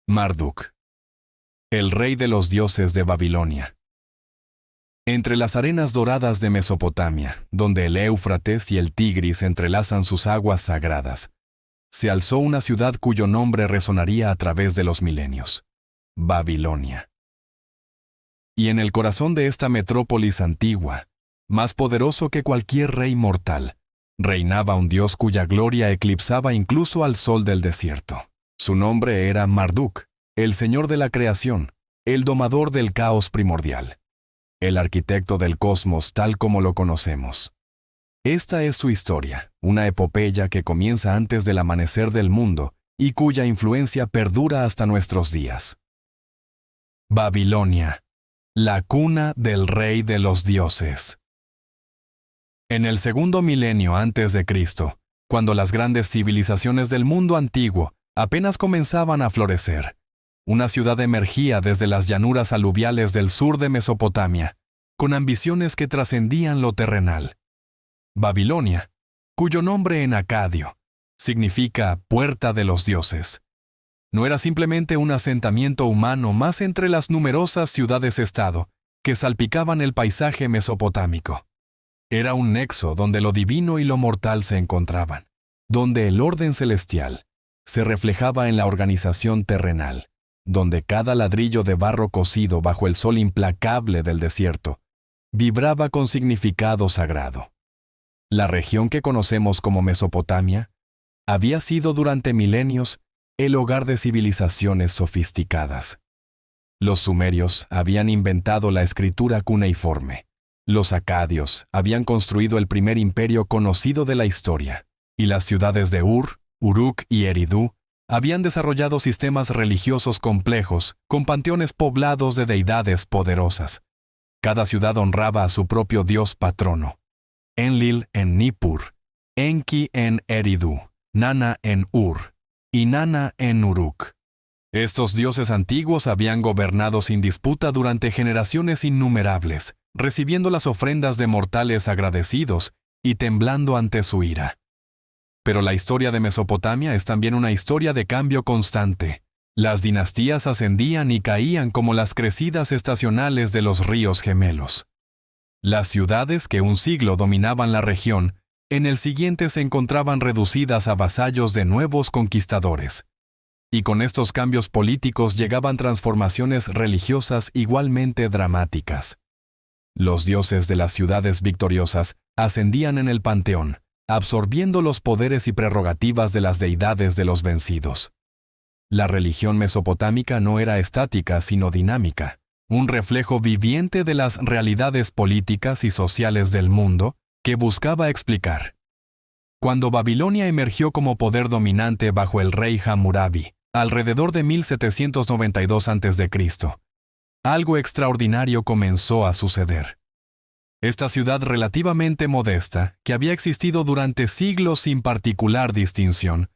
Marduk, el rey de los dioses de Babilonia. Entre las arenas doradas de Mesopotamia, donde el Éufrates y el Tigris entrelazan sus aguas sagradas, se alzó una ciudad cuyo nombre resonaría a través de los milenios: Babilonia. Y en el corazón de esta metrópolis antigua, más poderoso que cualquier rey mortal, reinaba un dios cuya gloria eclipsaba incluso al sol del desierto. Su nombre era Marduk, el señor de la creación, el domador del caos primordial, el arquitecto del cosmos tal como lo conocemos. Esta es su historia, una epopeya que comienza antes del amanecer del mundo y cuya influencia perdura hasta nuestros días. Babilonia, la cuna del rey de los dioses. En el segundo milenio antes de Cristo, cuando las grandes civilizaciones del mundo antiguo apenas comenzaban a florecer, una ciudad emergía desde las llanuras aluviales del sur de Mesopotamia, con ambiciones que trascendían lo terrenal. Babilonia, cuyo nombre en acadio significa puerta de los dioses, no era simplemente un asentamiento humano más entre las numerosas ciudades-estado que salpicaban el paisaje mesopotámico. Era un nexo donde lo divino y lo mortal se encontraban, donde el orden celestial se reflejaba en la organización terrenal, donde cada ladrillo de barro cocido bajo el sol implacable del desierto vibraba con significado sagrado. La región que conocemos como Mesopotamia había sido durante milenios el hogar de civilizaciones sofisticadas. Los sumerios habían inventado la escritura cuneiforme. Los acadios habían construido el primer imperio conocido de la historia, y las ciudades de Ur, Uruk y Eridu habían desarrollado sistemas religiosos complejos con panteones poblados de deidades poderosas. Cada ciudad honraba a su propio dios patrono: Enlil en Nippur, Enki en Eridu, Nana en Ur y Nana en Uruk. Estos dioses antiguos habían gobernado sin disputa durante generaciones innumerables, recibiendo las ofrendas de mortales agradecidos y temblando ante su ira. Pero la historia de Mesopotamia es también una historia de cambio constante. Las dinastías ascendían y caían como las crecidas estacionales de los ríos gemelos. Las ciudades que un siglo dominaban la región, en el siguiente se encontraban reducidas a vasallos de nuevos conquistadores. Y con estos cambios políticos llegaban transformaciones religiosas igualmente dramáticas. Los dioses de las ciudades victoriosas ascendían en el panteón, absorbiendo los poderes y prerrogativas de las deidades de los vencidos. La religión mesopotámica no era estática, sino dinámica, un reflejo viviente de las realidades políticas y sociales del mundo que buscaba explicar. Cuando Babilonia emergió como poder dominante bajo el rey Hammurabi, alrededor de 1792 a.C., algo extraordinario comenzó a suceder. Esta ciudad relativamente modesta, que había existido durante siglos sin particular distinción,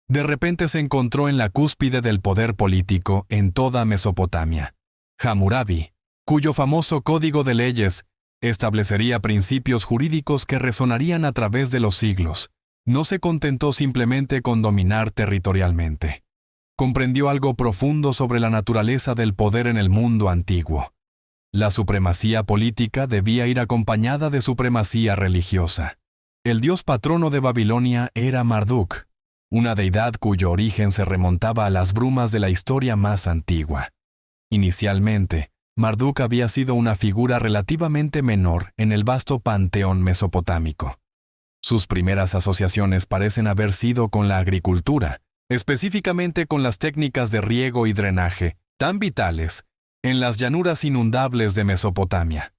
de repente se encontró en la cúspide del poder político en toda Mesopotamia. Hammurabi, cuyo famoso código de leyes establecería principios jurídicos que resonarían a través de los siglos, no se contentó simplemente con dominar territorialmente. Comprendió algo profundo sobre la naturaleza del poder en el mundo antiguo. La supremacía política debía ir acompañada de supremacía religiosa. El dios patrono de Babilonia era Marduk, una deidad cuyo origen se remontaba a las brumas de la historia más antigua. Inicialmente, Marduk había sido una figura relativamente menor en el vasto panteón mesopotámico. Sus primeras asociaciones parecen haber sido con la agricultura, específicamente con las técnicas de riego y drenaje, tan vitales en las llanuras inundables de Mesopotamia.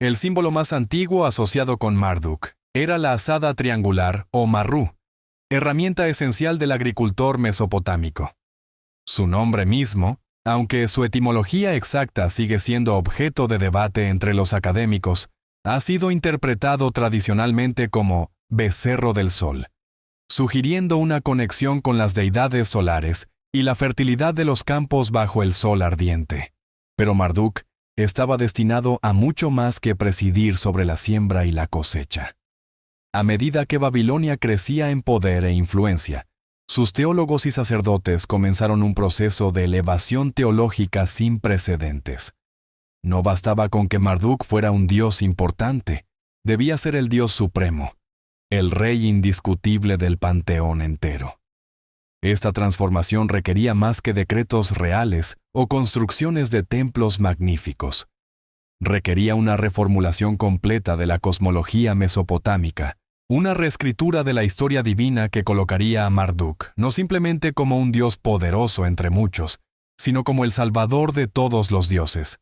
El símbolo más antiguo asociado con Marduk era la azada triangular o marrú, herramienta esencial del agricultor mesopotámico. Su nombre mismo, aunque su etimología exacta sigue siendo objeto de debate entre los académicos, ha sido interpretado tradicionalmente como becerro del sol, sugiriendo una conexión con las deidades solares y la fertilidad de los campos bajo el sol ardiente. Pero Marduk estaba destinado a mucho más que presidir sobre la siembra y la cosecha. A medida que Babilonia crecía en poder e influencia, sus teólogos y sacerdotes comenzaron un proceso de elevación teológica sin precedentes. No bastaba con que Marduk fuera un dios importante, debía ser el dios supremo, el rey indiscutible del panteón entero. Esta transformación requería más que decretos reales o construcciones de templos magníficos. Requería una reformulación completa de la cosmología mesopotámica, una reescritura de la historia divina que colocaría a Marduk no simplemente como un dios poderoso entre muchos, sino como el salvador de todos los dioses,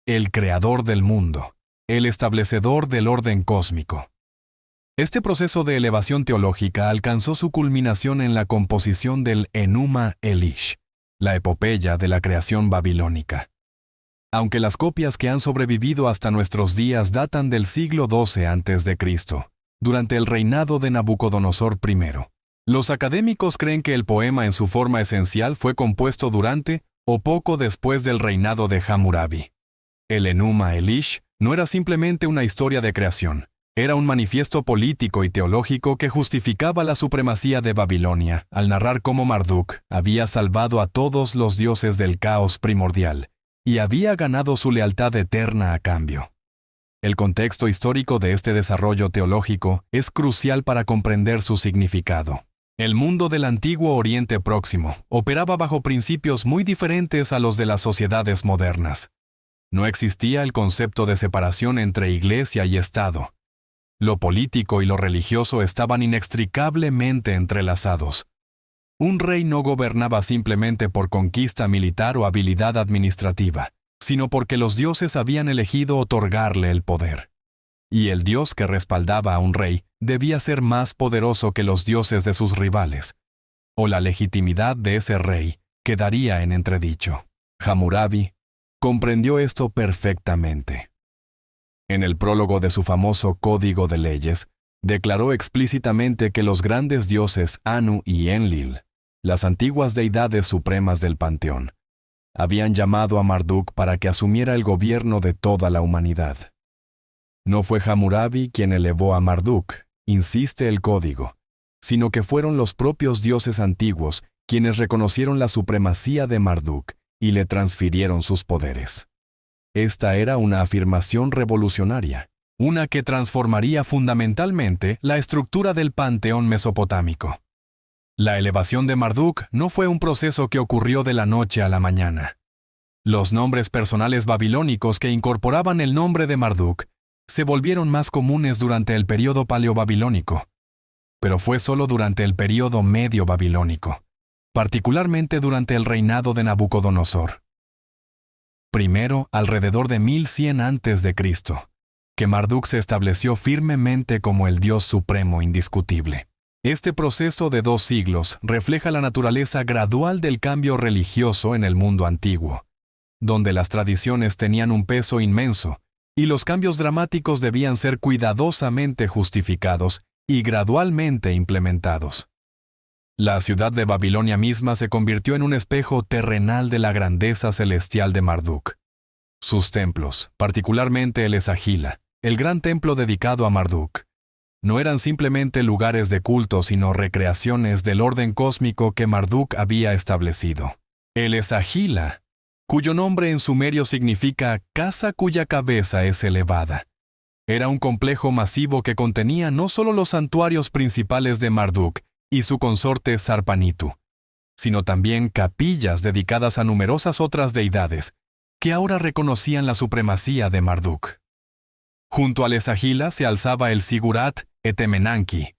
el creador del mundo, el establecedor del orden cósmico. Este proceso de elevación teológica alcanzó su culminación en la composición del Enuma Elish, la epopeya de la creación babilónica. Aunque las copias que han sobrevivido hasta nuestros días datan del siglo XII a.C., durante el reinado de Nabucodonosor I, los académicos creen que el poema en su forma esencial fue compuesto durante o poco después del reinado de Hammurabi. El Enuma Elish no era simplemente una historia de creación, era un manifiesto político y teológico que justificaba la supremacía de Babilonia al narrar cómo Marduk había salvado a todos los dioses del caos primordial y había ganado su lealtad eterna a cambio. El contexto histórico de este desarrollo teológico es crucial para comprender su significado. El mundo del antiguo Oriente Próximo operaba bajo principios muy diferentes a los de las sociedades modernas. No existía el concepto de separación entre iglesia y Estado. Lo político y lo religioso estaban inextricablemente entrelazados. Un rey no gobernaba simplemente por conquista militar o habilidad administrativa, sino porque los dioses habían elegido otorgarle el poder. Y el dios que respaldaba a un rey debía ser más poderoso que los dioses de sus rivales, o la legitimidad de ese rey quedaría en entredicho. Hammurabi comprendió esto perfectamente. En el prólogo de su famoso Código de Leyes, declaró explícitamente que los grandes dioses Anu y Enlil, las antiguas deidades supremas del panteón, habían llamado a Marduk para que asumiera el gobierno de toda la humanidad. No fue Hammurabi quien elevó a Marduk, insiste el código, sino que fueron los propios dioses antiguos quienes reconocieron la supremacía de Marduk y le transfirieron sus poderes. Esta era una afirmación revolucionaria, una que transformaría fundamentalmente la estructura del panteón mesopotámico. La elevación de Marduk no fue un proceso que ocurrió de la noche a la mañana. Los nombres personales babilónicos que incorporaban el nombre de Marduk se volvieron más comunes durante el período paleobabilónico, pero fue solo durante el período medio babilónico, particularmente durante el reinado de Nabucodonosor. Primero, alrededor de 1100 a.C., que Marduk se estableció firmemente como el Dios supremo indiscutible. Este proceso de 2 siglos refleja la naturaleza gradual del cambio religioso en el mundo antiguo, donde las tradiciones tenían un peso inmenso y los cambios dramáticos debían ser cuidadosamente justificados y gradualmente implementados. La ciudad de Babilonia misma se convirtió en un espejo terrenal de la grandeza celestial de Marduk. Sus templos, particularmente el Esagila, el gran templo dedicado a Marduk, no eran simplemente lugares de culto, sino recreaciones del orden cósmico que Marduk había establecido. El Esagila, cuyo nombre en sumerio significa casa cuya cabeza es elevada, era un complejo masivo que contenía no solo los santuarios principales de Marduk y su consorte Sarpanitu, sino también capillas dedicadas a numerosas otras deidades que ahora reconocían la supremacía de Marduk. Junto al Esagila se alzaba el Sigurat Etemenanki,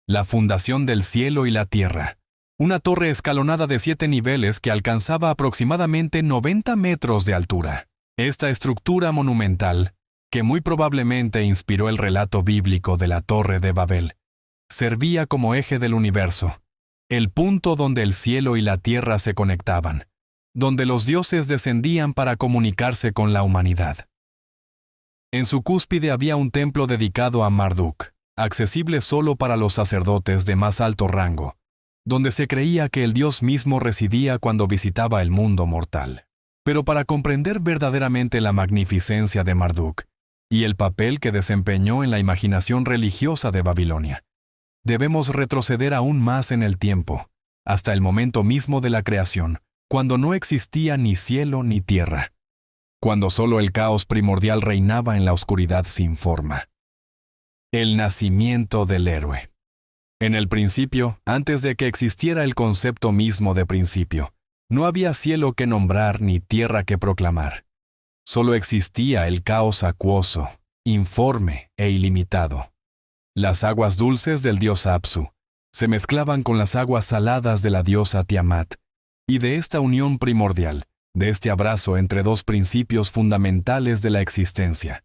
la fundación del cielo y la tierra, una torre escalonada de 7 niveles que alcanzaba aproximadamente 90 metros de altura. Esta estructura monumental, que muy probablemente inspiró el relato bíblico de la Torre de Babel, servía como eje del universo, el punto donde el cielo y la tierra se conectaban, donde los dioses descendían para comunicarse con la humanidad. En su cúspide había un templo dedicado a Marduk, accesible solo para los sacerdotes de más alto rango, donde se creía que el dios mismo residía cuando visitaba el mundo mortal. Pero para comprender verdaderamente la magnificencia de Marduk y el papel que desempeñó en la imaginación religiosa de Babilonia, debemos retroceder aún más en el tiempo hasta el momento mismo de la creación, cuando no existía ni cielo ni tierra, cuando solo el caos primordial reinaba en la oscuridad sin forma. El nacimiento del héroe. En el principio, antes de que existiera el concepto mismo de principio, no había cielo que nombrar ni tierra que proclamar. Solo existía el caos acuoso, informe e ilimitado. Las aguas dulces del dios Apsu se mezclaban con las aguas saladas de la diosa Tiamat, y de esta unión primordial, de este abrazo entre dos principios fundamentales de la existencia,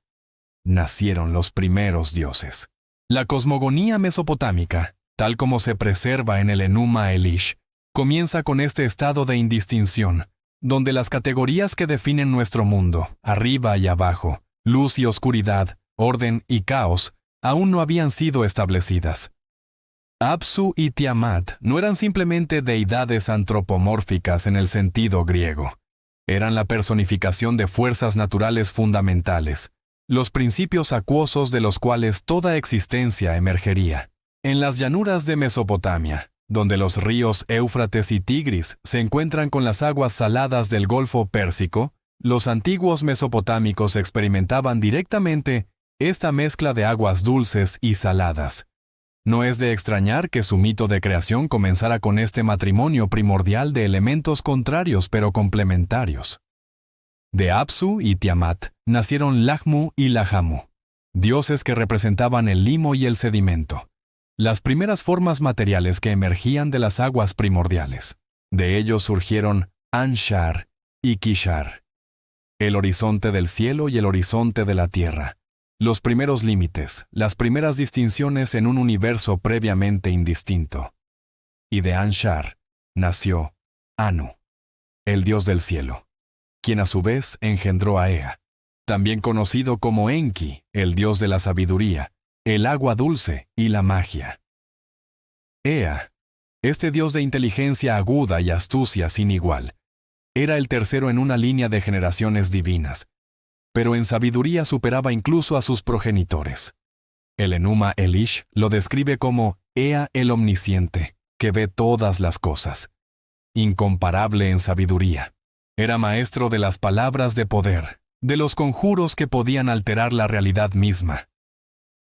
nacieron los primeros dioses. La cosmogonía mesopotámica, tal como se preserva en el Enuma Elish, comienza con este estado de indistinción, donde las categorías que definen nuestro mundo, arriba y abajo, luz y oscuridad, orden y caos, aún no habían sido establecidas. Apsu y Tiamat no eran simplemente deidades antropomórficas en el sentido griego. Eran la personificación de fuerzas naturales fundamentales, los principios acuosos de los cuales toda existencia emergería. En las llanuras de Mesopotamia, donde los ríos Éufrates y Tigris se encuentran con las aguas saladas del Golfo Pérsico, los antiguos mesopotámicos experimentaban directamente esta mezcla de aguas dulces y saladas. No es de extrañar que su mito de creación comenzara con este matrimonio primordial de elementos contrarios pero complementarios. De Apsu y Tiamat nacieron Lahmu y Lahamu, dioses que representaban el limo y el sedimento, las primeras formas materiales que emergían de las aguas primordiales. De ellos surgieron Anshar y Kishar, el horizonte del cielo y el horizonte de la tierra, los primeros límites, las primeras distinciones en un universo previamente indistinto. Y de Anshar nació Anu, el dios del cielo, quien a su vez engendró a Ea, también conocido como Enki, el dios de la sabiduría, el agua dulce y la magia. Ea, este dios de inteligencia aguda y astucia sin igual, era el tercero en una línea de generaciones divinas, pero en sabiduría superaba incluso a sus progenitores. El Enuma Elish lo describe como Ea el omnisciente, que ve todas las cosas. Incomparable en sabiduría. Era maestro de las palabras de poder, de los conjuros que podían alterar la realidad misma.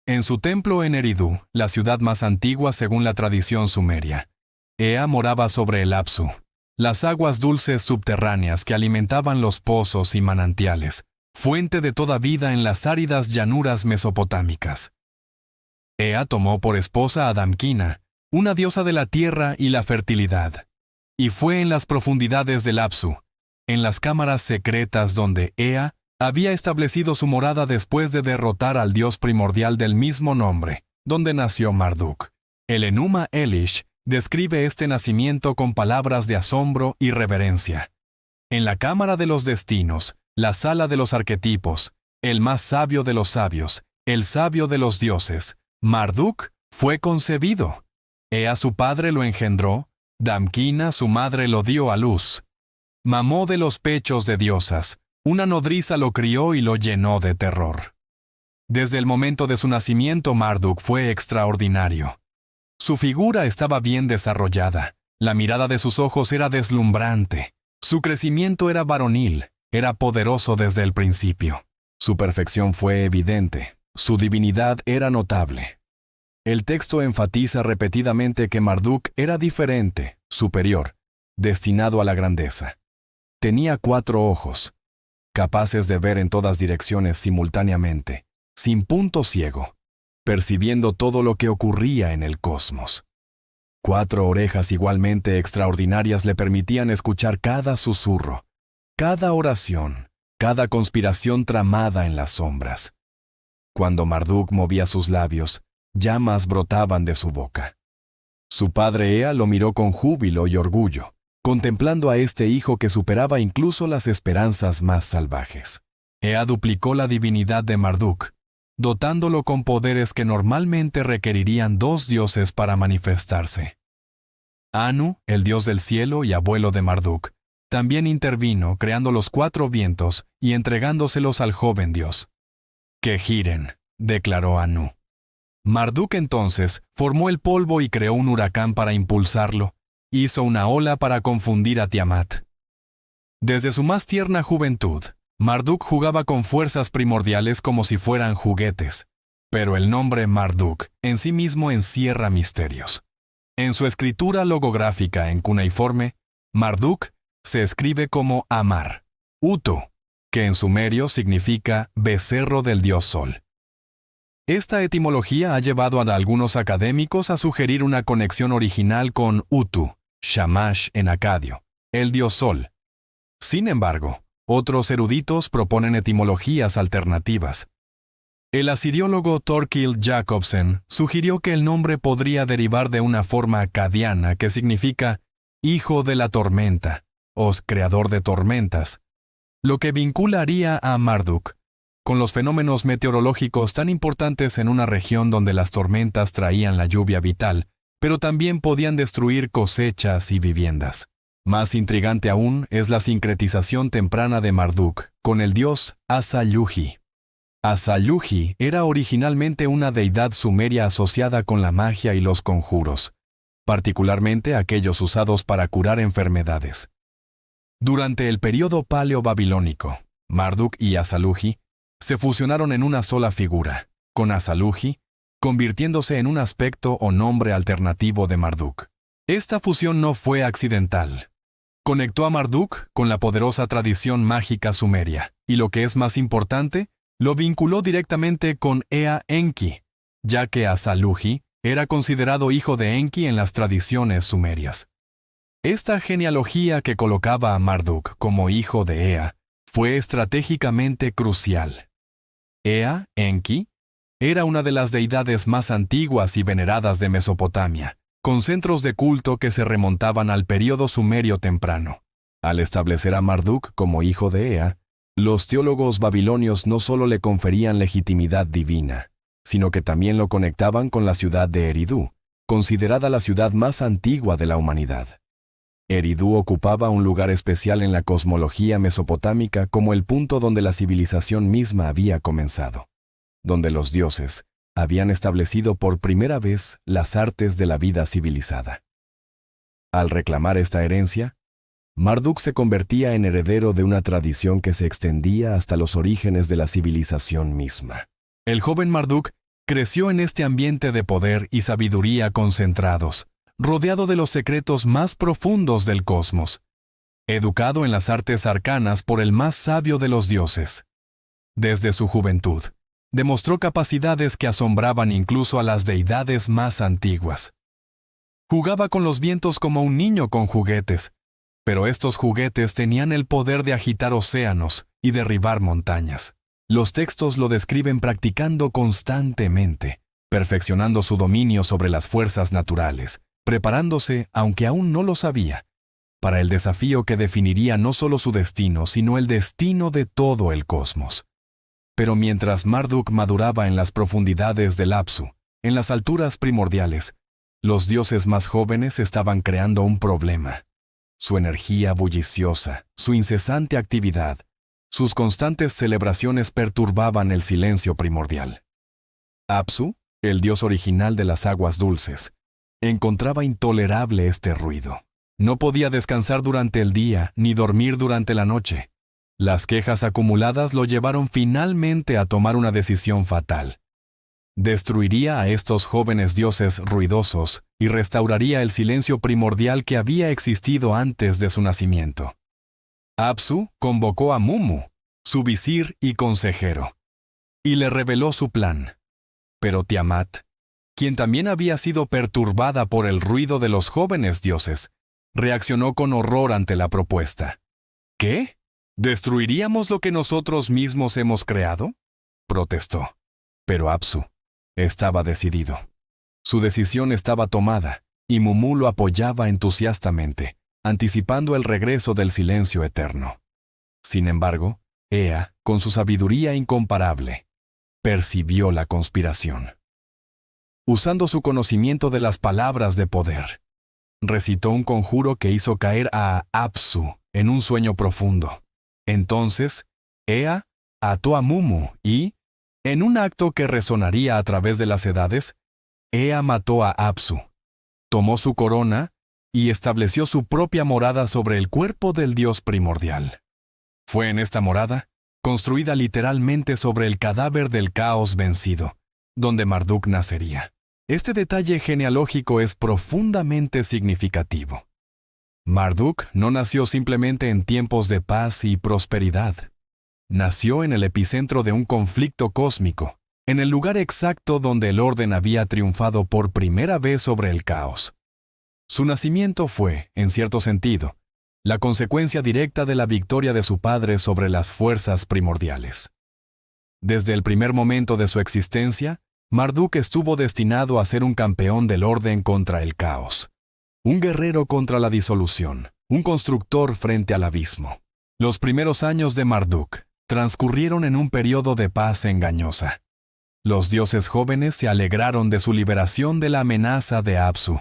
En su templo en Eridu, la ciudad más antigua según la tradición sumeria, Ea moraba sobre el Apsu, las aguas dulces subterráneas que alimentaban los pozos y manantiales, fuente de toda vida en las áridas llanuras mesopotámicas. Ea tomó por esposa a Damkina, una diosa de la tierra y la fertilidad, y fue en las profundidades del Apsu, en las cámaras secretas donde Ea había establecido su morada después de derrotar al dios primordial del mismo nombre, donde nació Marduk. El Enuma Elish describe este nacimiento con palabras de asombro y reverencia. En la cámara de los destinos, la sala de los arquetipos, el más sabio de los sabios, el sabio de los dioses, Marduk fue concebido. Ea su padre lo engendró, Damkina su madre lo dio a luz. Mamó de los pechos de diosas, una nodriza lo crió y lo llenó de terror. Desde el momento de su nacimiento Marduk fue extraordinario. Su figura estaba bien desarrollada, la mirada de sus ojos era deslumbrante, su crecimiento era varonil, era poderoso desde el principio. Su perfección fue evidente, su divinidad era notable. El texto enfatiza repetidamente que Marduk era diferente, superior, destinado a la grandeza. Tenía 4 ojos, capaces de ver en todas direcciones simultáneamente, sin punto ciego, percibiendo todo lo que ocurría en el cosmos. 4 orejas igualmente extraordinarias le permitían escuchar cada susurro, cada oración, cada conspiración tramada en las sombras. Cuando Marduk movía sus labios, llamas brotaban de su boca. Su padre Ea lo miró con júbilo y orgullo, contemplando a este hijo que superaba incluso las esperanzas más salvajes. Ea duplicó la divinidad de Marduk, dotándolo con poderes que normalmente requerirían 2 dioses para manifestarse. Anu, el dios del cielo y abuelo de Marduk, también intervino creando los 4 vientos y entregándoselos al joven dios. «Que giren», declaró Anu. Marduk entonces formó el polvo y creó un huracán para impulsarlo, hizo una ola para confundir a Tiamat. Desde su más tierna juventud, Marduk jugaba con fuerzas primordiales como si fueran juguetes, pero el nombre Marduk en sí mismo encierra misterios. En su escritura logográfica en cuneiforme, Marduk se escribe como Amar, Utu, que en sumerio significa becerro del dios Sol. Esta etimología ha llevado a algunos académicos a sugerir una conexión original con Utu, Shamash en acadio, el dios Sol. Sin embargo, otros eruditos proponen etimologías alternativas. El asiriólogo Thorkild Jacobsen sugirió que el nombre podría derivar de una forma acadiana que significa hijo de la tormenta, o creador de tormentas, lo que vincularía a Marduk con los fenómenos meteorológicos tan importantes en una región donde las tormentas traían la lluvia vital, pero también podían destruir cosechas y viviendas. Más intrigante aún es la sincretización temprana de Marduk con el dios Asa-Yuji. Asa-Yuji era originalmente una deidad sumeria asociada con la magia y los conjuros, particularmente aquellos usados para curar enfermedades. Durante el período paleo-babilónico, Marduk y Asa-Yuji se fusionaron en una sola figura, con Asa-Yuji convirtiéndose en un aspecto o nombre alternativo de Marduk. Esta fusión no fue accidental. Conectó a Marduk con la poderosa tradición mágica sumeria, y lo que es más importante, lo vinculó directamente con Ea-Enki, ya que Asa-Yuji era considerado hijo de Enki en las tradiciones sumerias. Esta genealogía que colocaba a Marduk como hijo de Ea fue estratégicamente crucial. Ea-Enki era una de las deidades más antiguas y veneradas de Mesopotamia, con centros de culto que se remontaban al período sumerio temprano. Al establecer a Marduk como hijo de Ea, los teólogos babilonios no solo le conferían legitimidad divina, sino que también lo conectaban con la ciudad de Eridu, considerada la ciudad más antigua de la humanidad. Eridu ocupaba un lugar especial en la cosmología mesopotámica como el punto donde la civilización misma había comenzado, donde los dioses habían establecido por primera vez las artes de la vida civilizada. Al reclamar esta herencia, Marduk se convertía en heredero de una tradición que se extendía hasta los orígenes de la civilización misma. El joven Marduk creció en este ambiente de poder y sabiduría concentrados, rodeado de los secretos más profundos del cosmos, educado en las artes arcanas por el más sabio de los dioses. Desde su juventud, demostró capacidades que asombraban incluso a las deidades más antiguas. Jugaba con los vientos como un niño con juguetes, pero estos juguetes tenían el poder de agitar océanos y derribar montañas. Los textos lo describen practicando constantemente, perfeccionando su dominio sobre las fuerzas naturales, preparándose, aunque aún no lo sabía, para el desafío que definiría no solo su destino, sino el destino de todo el cosmos. Pero mientras Marduk maduraba en las profundidades del Apsu, en las alturas primordiales, los dioses más jóvenes estaban creando un problema. Su energía bulliciosa, su incesante actividad, sus constantes celebraciones perturbaban el silencio primordial. Apsu, el dios original de las aguas dulces, encontraba intolerable este ruido. No podía descansar durante el día ni dormir durante la noche. Las quejas acumuladas lo llevaron finalmente a tomar una decisión fatal. Destruiría a estos jóvenes dioses ruidosos y restauraría el silencio primordial que había existido antes de su nacimiento. Apsu convocó a Mumu, su visir y consejero, y le reveló su plan. Pero Tiamat, quien también había sido perturbada por el ruido de los jóvenes dioses, reaccionó con horror ante la propuesta. ¿Qué? ¿Destruiríamos lo que nosotros mismos hemos creado?, protestó. Pero Apsu estaba decidido. Su decisión estaba tomada, y Mumu lo apoyaba entusiastamente, anticipando el regreso del silencio eterno. Sin embargo, Ea, con su sabiduría incomparable, percibió la conspiración. Usando su conocimiento de las palabras de poder, recitó un conjuro que hizo caer a Apsu en un sueño profundo. Entonces, Ea ató a Mumu y, en un acto que resonaría a través de las edades, Ea mató a Apsu, tomó su corona y estableció su propia morada sobre el cuerpo del dios primordial. Fue en esta morada, construida literalmente sobre el cadáver del caos vencido, donde Marduk nacería. Este detalle genealógico es profundamente significativo. Marduk no nació simplemente en tiempos de paz y prosperidad. Nació en el epicentro de un conflicto cósmico, en el lugar exacto donde el orden había triunfado por primera vez sobre el caos. Su nacimiento fue, en cierto sentido, la consecuencia directa de la victoria de su padre sobre las fuerzas primordiales. Desde el primer momento de su existencia, Marduk estuvo destinado a ser un campeón del orden contra el caos, un guerrero contra la disolución, un constructor frente al abismo. Los primeros años de Marduk transcurrieron en un periodo de paz engañosa. Los dioses jóvenes se alegraron de su liberación de la amenaza de Apsu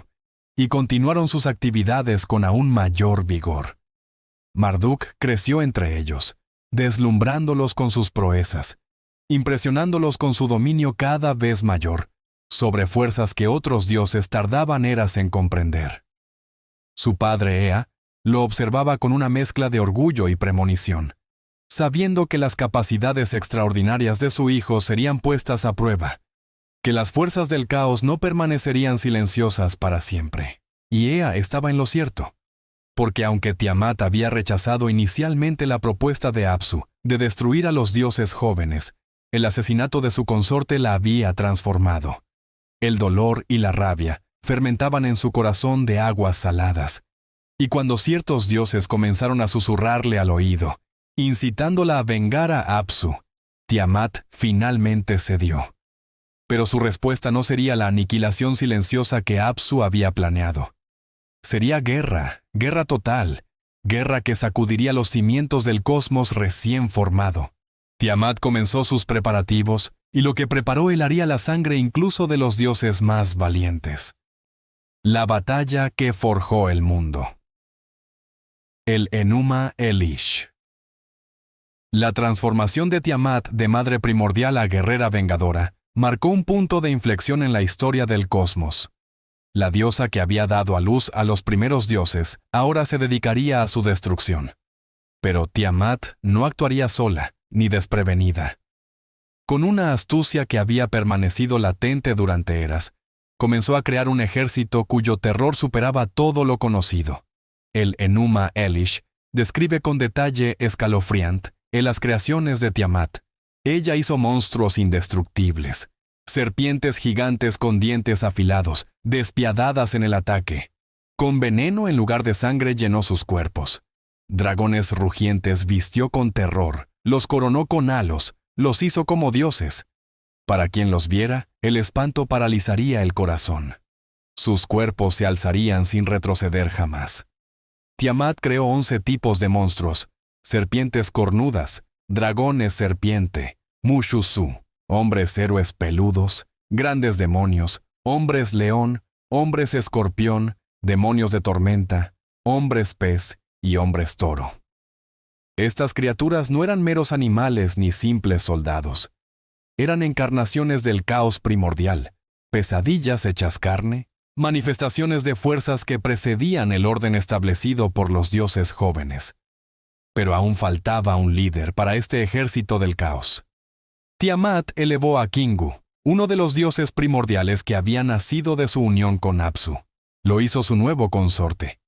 y continuaron sus actividades con aún mayor vigor. Marduk creció entre ellos, deslumbrándolos con sus proezas, impresionándolos con su dominio cada vez mayor, sobre fuerzas que otros dioses tardaban eras en comprender. Su padre Ea lo observaba con una mezcla de orgullo y premonición, sabiendo que las capacidades extraordinarias de su hijo serían puestas a prueba, que las fuerzas del caos no permanecerían silenciosas para siempre. Y Ea estaba en lo cierto, porque aunque Tiamat había rechazado inicialmente la propuesta de Apsu de destruir a los dioses jóvenes, el asesinato de su consorte la había transformado. El dolor y la rabia fermentaban en su corazón de aguas saladas, y cuando ciertos dioses comenzaron a susurrarle al oído, incitándola a vengar a Apsu, Tiamat finalmente cedió. Pero su respuesta no sería la aniquilación silenciosa que Apsu había planeado. Sería guerra, guerra total, guerra que sacudiría los cimientos del cosmos recién formado. Tiamat comenzó sus preparativos, y lo que preparó helaría la sangre incluso de los dioses más valientes. La batalla que forjó el mundo. El Enuma Elish. La transformación de Tiamat de madre primordial a guerrera vengadora marcó un punto de inflexión en la historia del cosmos. La diosa que había dado a luz a los primeros dioses ahora se dedicaría a su destrucción. Pero Tiamat no actuaría sola, ni desprevenida. Con una astucia que había permanecido latente durante eras, comenzó a crear un ejército cuyo terror superaba todo lo conocido. El Enuma Elish describe con detalle escalofriante las creaciones de Tiamat. Ella hizo monstruos indestructibles, serpientes gigantes con dientes afilados, despiadadas en el ataque. Con veneno en lugar de sangre llenó sus cuerpos. Dragones rugientes vistió con terror, los coronó con halos, los hizo como dioses. Para quien los viera, el espanto paralizaría el corazón. Sus cuerpos se alzarían sin retroceder jamás. Tiamat creó 11 tipos de monstruos: serpientes cornudas, dragones serpiente, Mushusu, hombres héroes peludos, grandes demonios, hombres león, hombres escorpión, demonios de tormenta, hombres pez y hombres toro. Estas criaturas no eran meros animales ni simples soldados. Eran encarnaciones del caos primordial, pesadillas hechas carne, manifestaciones de fuerzas que precedían el orden establecido por los dioses jóvenes. Pero aún faltaba un líder para este ejército del caos. Tiamat elevó a Kingu, uno de los dioses primordiales que había nacido de su unión con Apsu. Lo hizo su nuevo consorte.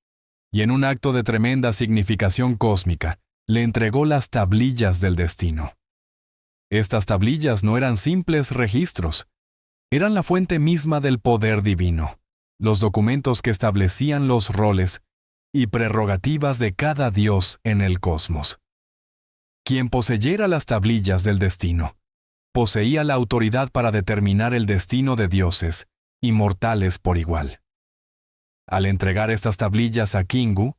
Y en un acto de tremenda significación cósmica, le entregó las tablillas del destino. Estas tablillas no eran simples registros, eran la fuente misma del poder divino, los documentos que establecían los roles y prerrogativas de cada dios en el cosmos. Quien poseyera las tablillas del destino, poseía la autoridad para determinar el destino de dioses y mortales por igual. Al entregar estas tablillas a Kingu,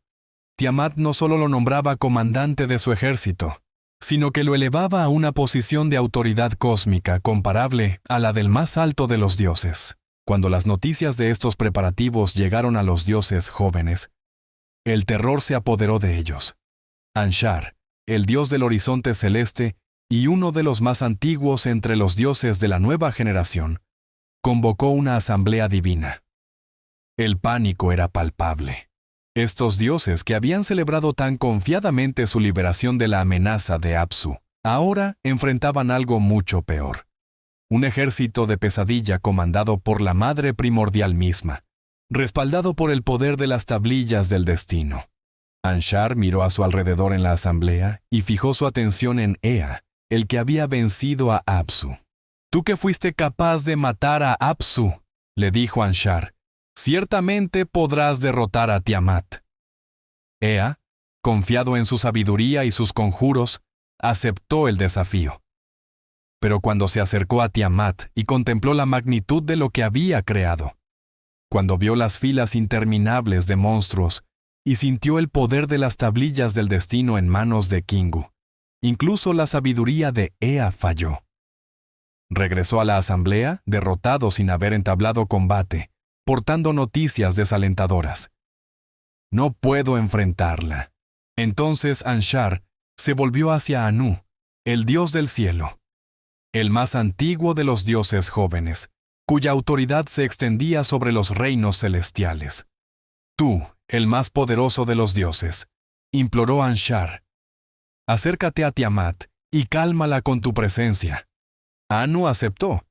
Tiamat no solo lo nombraba comandante de su ejército, sino que lo elevaba a una posición de autoridad cósmica comparable a la del más alto de los dioses. Cuando las noticias de estos preparativos llegaron a los dioses jóvenes, el terror se apoderó de ellos. Anshar, el dios del horizonte celeste y uno de los más antiguos entre los dioses de la nueva generación, convocó una asamblea divina. El pánico era palpable. Estos dioses que habían celebrado tan confiadamente su liberación de la amenaza de Apsu, ahora enfrentaban algo mucho peor. Un ejército de pesadilla comandado por la Madre Primordial misma, respaldado por el poder de las tablillas del destino. Anshar miró a su alrededor en la asamblea y fijó su atención en Ea, el que había vencido a Apsu. «Tú que fuiste capaz de matar a Apsu», le dijo Anshar, «ciertamente podrás derrotar a Tiamat». Ea, confiado en su sabiduría y sus conjuros, aceptó el desafío. Pero cuando se acercó a Tiamat y contempló la magnitud de lo que había creado, cuando vio las filas interminables de monstruos y sintió el poder de las tablillas del destino en manos de Kingu, incluso la sabiduría de Ea falló. Regresó a la asamblea, derrotado sin haber entablado combate, portando noticias desalentadoras. «No puedo enfrentarla». Entonces Anshar se volvió hacia Anu, el dios del cielo, el más antiguo de los dioses jóvenes, cuya autoridad se extendía sobre los reinos celestiales. «Tú, el más poderoso de los dioses», imploró Anshar, «acércate a Tiamat y cálmala con tu presencia». Anu aceptó,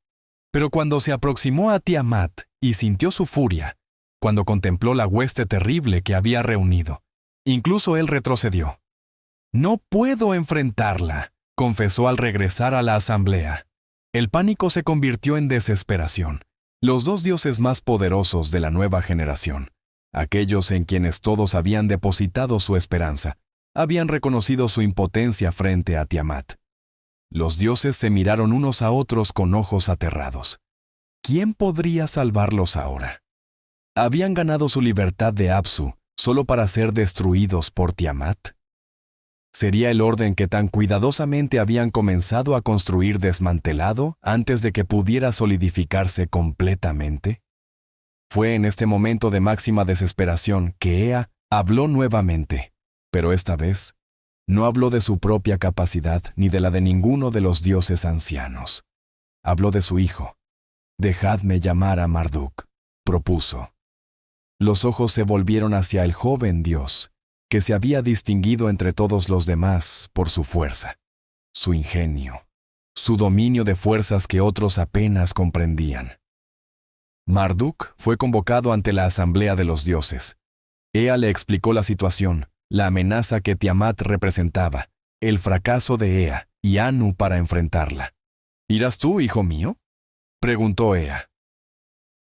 pero cuando se aproximó a Tiamat y sintió su furia, cuando contempló la hueste terrible que había reunido, incluso él retrocedió. «No puedo enfrentarla», confesó al regresar a la asamblea. El pánico se convirtió en desesperación. Los dos dioses más poderosos de la nueva generación, aquellos en quienes todos habían depositado su esperanza, habían reconocido su impotencia frente a Tiamat. Los dioses se miraron unos a otros con ojos aterrados. ¿Quién podría salvarlos ahora? ¿Habían ganado su libertad de Apsu solo para ser destruidos por Tiamat? ¿Sería el orden que tan cuidadosamente habían comenzado a construir desmantelado antes de que pudiera solidificarse completamente? Fue en este momento de máxima desesperación que Ea habló nuevamente, pero esta vez no habló de su propia capacidad ni de la de ninguno de los dioses ancianos. Habló de su hijo. «Dejadme llamar a Marduk», propuso. Los ojos se volvieron hacia el joven dios, que se había distinguido entre todos los demás por su fuerza, su ingenio, su dominio de fuerzas que otros apenas comprendían. Marduk fue convocado ante la asamblea de los dioses. Ea le explicó la situación, la amenaza que Tiamat representaba, el fracaso de Ea y Anu para enfrentarla. «¿Irás tú, hijo mío?», preguntó Ea.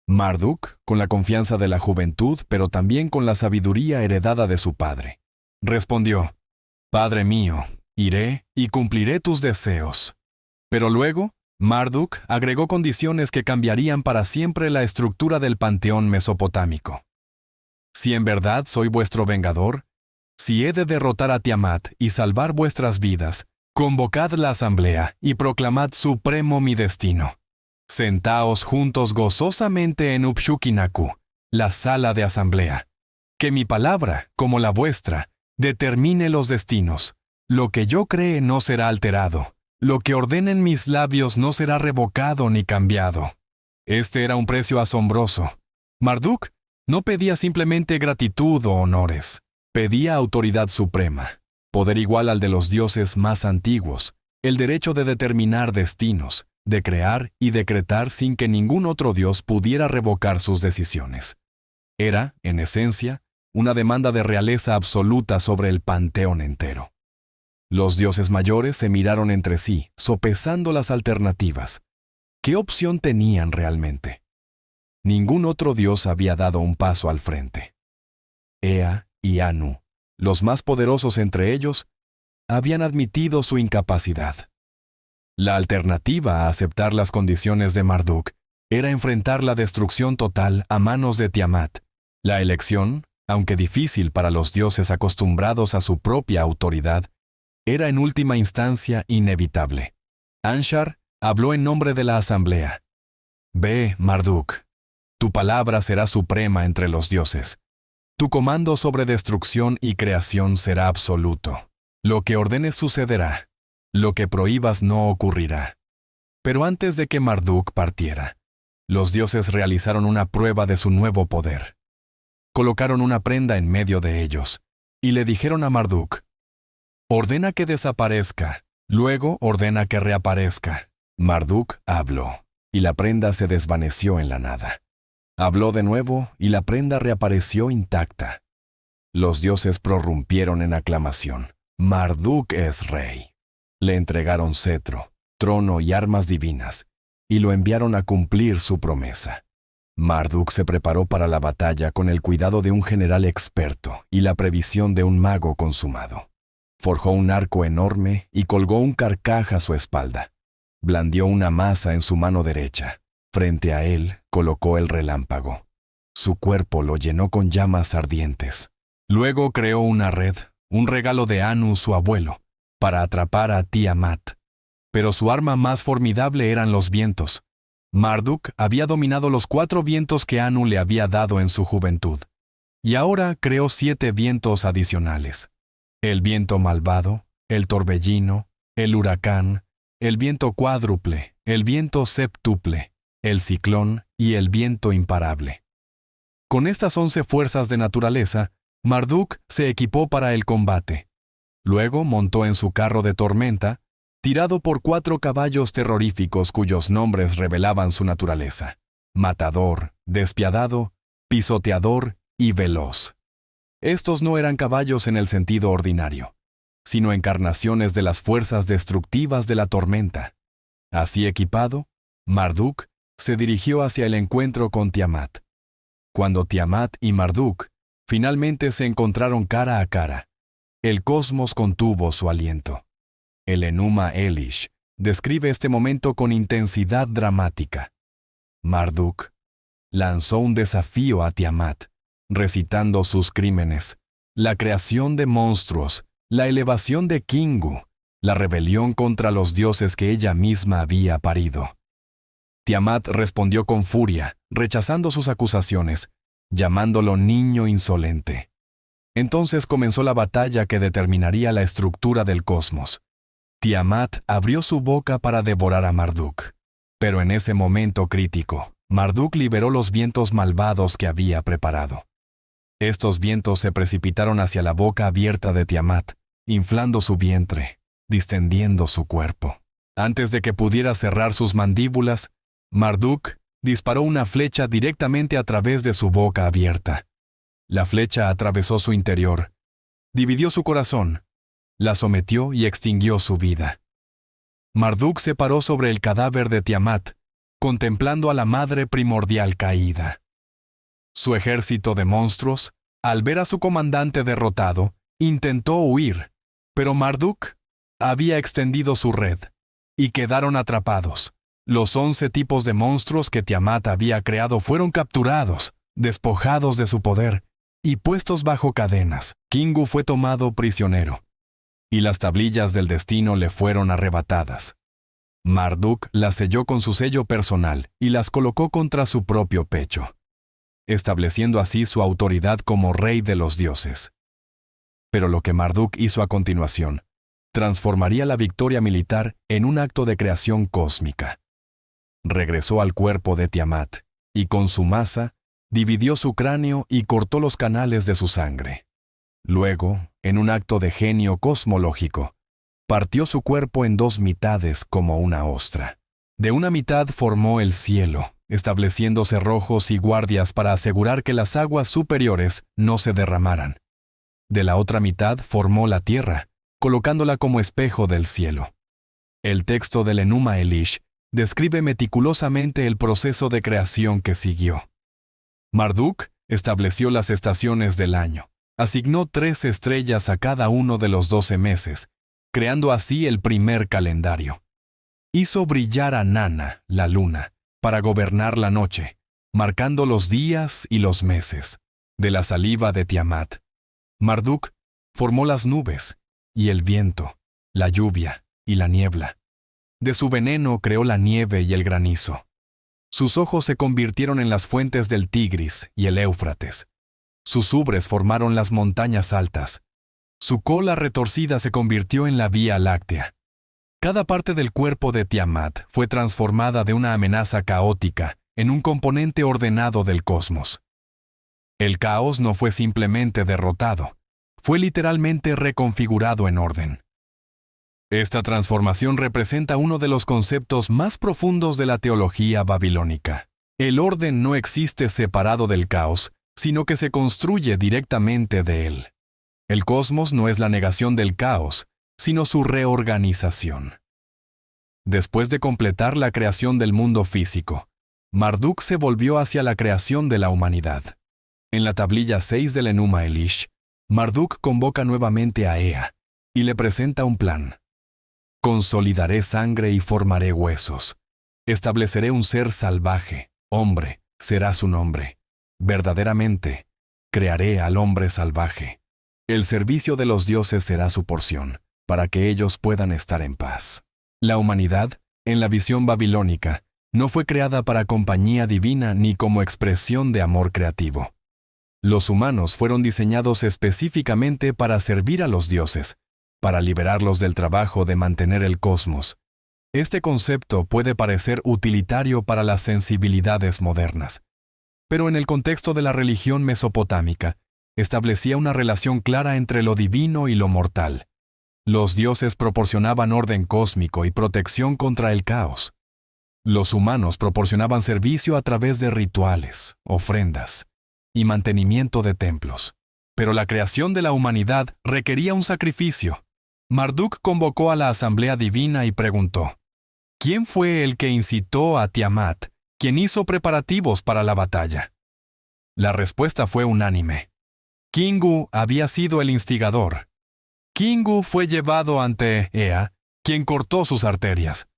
Marduk, con la confianza de la juventud, pero también con la sabiduría heredada de su padre, respondió: «Padre mío, iré y cumpliré tus deseos». Pero luego, Marduk agregó condiciones que cambiarían para siempre la estructura del panteón mesopotámico. «Si en verdad soy vuestro vengador, si he de derrotar a Tiamat y salvar vuestras vidas, convocad la asamblea y proclamad supremo mi destino. Sentaos juntos gozosamente en Upshukinaku, la sala de asamblea. Que mi palabra, como la vuestra, determine los destinos. Lo que yo cree no será alterado. Lo que ordenen mis labios no será revocado ni cambiado». Este era un precio asombroso. Marduk no pedía simplemente gratitud o honores. Pedía autoridad suprema, poder igual al de los dioses más antiguos, el derecho de determinar destinos, de crear y decretar sin que ningún otro dios pudiera revocar sus decisiones. Era, en esencia, una demanda de realeza absoluta sobre el panteón entero. Los dioses mayores se miraron entre sí, sopesando las alternativas. ¿Qué opción tenían realmente? Ningún otro dios había dado un paso al frente. Ea y Anu, los más poderosos entre ellos, habían admitido su incapacidad. La alternativa a aceptar las condiciones de Marduk era enfrentar la destrucción total a manos de Tiamat. La elección, aunque difícil para los dioses acostumbrados a su propia autoridad, era en última instancia inevitable. Anshar habló en nombre de la asamblea. «Ve, Marduk, tu palabra será suprema entre los dioses. Tu comando sobre destrucción y creación será absoluto. Lo que ordenes sucederá. Lo que prohíbas no ocurrirá». Pero antes de que Marduk partiera, los dioses realizaron una prueba de su nuevo poder. colocaron una prenda en medio de ellos, y le dijeron a Marduk: «Ordena que desaparezca, luego ordena que reaparezca». Marduk habló, y la prenda se desvaneció en la nada. Habló de nuevo, y la prenda reapareció intacta. Los dioses prorrumpieron en aclamación. Marduk es rey. Le entregaron cetro, trono y armas divinas, y lo enviaron a cumplir su promesa. Marduk se preparó para la batalla con el cuidado de un general experto y la previsión de un mago consumado. Forjó un arco enorme y colgó un carcaj a su espalda. Blandió una maza en su mano derecha. Frente a él colocó el relámpago. Su cuerpo lo llenó con llamas ardientes. Luego creó una red, un regalo de Anu, su abuelo, para atrapar a Tiamat. Pero su arma más formidable eran los vientos. Marduk había dominado los 4 vientos que Anu le había dado en su juventud, y ahora creó 7 vientos adicionales: el viento malvado, el torbellino, el huracán, el viento cuádruple, el viento septuple, el ciclón y el viento imparable. Con estas 11 fuerzas de naturaleza, Marduk se equipó para el combate. Luego montó en su carro de tormenta, tirado por 4 caballos terroríficos cuyos nombres revelaban su naturaleza: matador, despiadado, pisoteador y veloz. Estos no eran caballos en el sentido ordinario, sino encarnaciones de las fuerzas destructivas de la tormenta. Así equipado, Marduk se dirigió hacia el encuentro con Tiamat. Cuando Tiamat y Marduk finalmente se encontraron cara a cara, el cosmos contuvo su aliento. El Enuma Elish describe este momento con intensidad dramática. Marduk lanzó un desafío a Tiamat, recitando sus crímenes: la creación de monstruos, la elevación de Kingu, la rebelión contra los dioses que ella misma había parido. Tiamat respondió con furia, rechazando sus acusaciones, llamándolo niño insolente. Entonces comenzó la batalla que determinaría la estructura del cosmos. Tiamat abrió su boca para devorar a Marduk, pero en ese momento crítico, Marduk liberó los vientos malvados que había preparado. Estos vientos se precipitaron hacia la boca abierta de Tiamat, inflando su vientre, distendiendo su cuerpo. Antes de que pudiera cerrar sus mandíbulas, Marduk disparó una flecha directamente a través de su boca abierta. La flecha atravesó su interior, dividió su corazón, la sometió y extinguió su vida. Marduk se paró sobre el cadáver de Tiamat, contemplando a la madre primordial caída. Su ejército de monstruos, al ver a su comandante derrotado, intentó huir, pero Marduk había extendido su red, y quedaron atrapados. Los 11 tipos de monstruos que Tiamat había creado fueron capturados, despojados de su poder, y puestos bajo cadenas. Kingu fue tomado prisionero, y las tablillas del destino le fueron arrebatadas. Marduk las selló con su sello personal y las colocó contra su propio pecho, estableciendo así su autoridad como rey de los dioses. Pero lo que Marduk hizo a continuación transformaría la victoria militar en un acto de creación cósmica. Regresó al cuerpo de Tiamat, y con su masa dividió su cráneo y cortó los canales de su sangre. Luego, en un acto de genio cosmológico, partió su cuerpo en 2 mitades como una ostra. De una mitad formó el cielo, estableciendo cerrojos y guardias para asegurar que las aguas superiores no se derramaran. De la otra mitad formó la tierra, colocándola como espejo del cielo. El texto del Enuma Elish describe meticulosamente el proceso de creación que siguió. Marduk estableció las estaciones del año, asignó 3 estrellas a cada uno de los 12 meses, creando así el primer calendario. Hizo brillar a Nana, la luna, para gobernar la noche, marcando los días y los meses. De la saliva de Tiamat, Marduk formó las nubes, y el viento, la lluvia y la niebla. De su veneno creó la nieve y el granizo. Sus ojos se convirtieron en las fuentes del Tigris y el Éufrates. Sus ubres formaron las montañas altas. Su cola retorcida se convirtió en la Vía Láctea. Cada parte del cuerpo de Tiamat fue transformada de una amenaza caótica en un componente ordenado del cosmos. El caos no fue simplemente derrotado, fue literalmente reconfigurado en orden. Esta transformación representa uno de los conceptos más profundos de la teología babilónica. El orden no existe separado del caos, sino que se construye directamente de él. El cosmos no es la negación del caos, sino su reorganización. Después de completar la creación del mundo físico, Marduk se volvió hacia la creación de la humanidad. En la tablilla 6 del Enuma Elish, Marduk convoca nuevamente a Ea y le presenta un plan. Consolidaré sangre y formaré huesos. Estableceré un ser salvaje, hombre, será su nombre. Verdaderamente, crearé al hombre salvaje. El servicio de los dioses será su porción, para que ellos puedan estar en paz. La humanidad, en la visión babilónica, no fue creada para compañía divina ni como expresión de amor creativo. Los humanos fueron diseñados específicamente para servir a los dioses, para liberarlos del trabajo de mantener el cosmos. Este concepto puede parecer utilitario para las sensibilidades modernas, pero en el contexto de la religión mesopotámica, establecía una relación clara entre lo divino y lo mortal. Los dioses proporcionaban orden cósmico y protección contra el caos. Los humanos proporcionaban servicio a través de rituales, ofrendas y mantenimiento de templos. Pero la creación de la humanidad requería un sacrificio. Marduk convocó a la asamblea divina y preguntó: ¿quién fue el que incitó a Tiamat, quien hizo preparativos para la batalla? La respuesta fue unánime. Kingu había sido el instigador. Kingu fue llevado ante Ea, quien cortó sus arterias.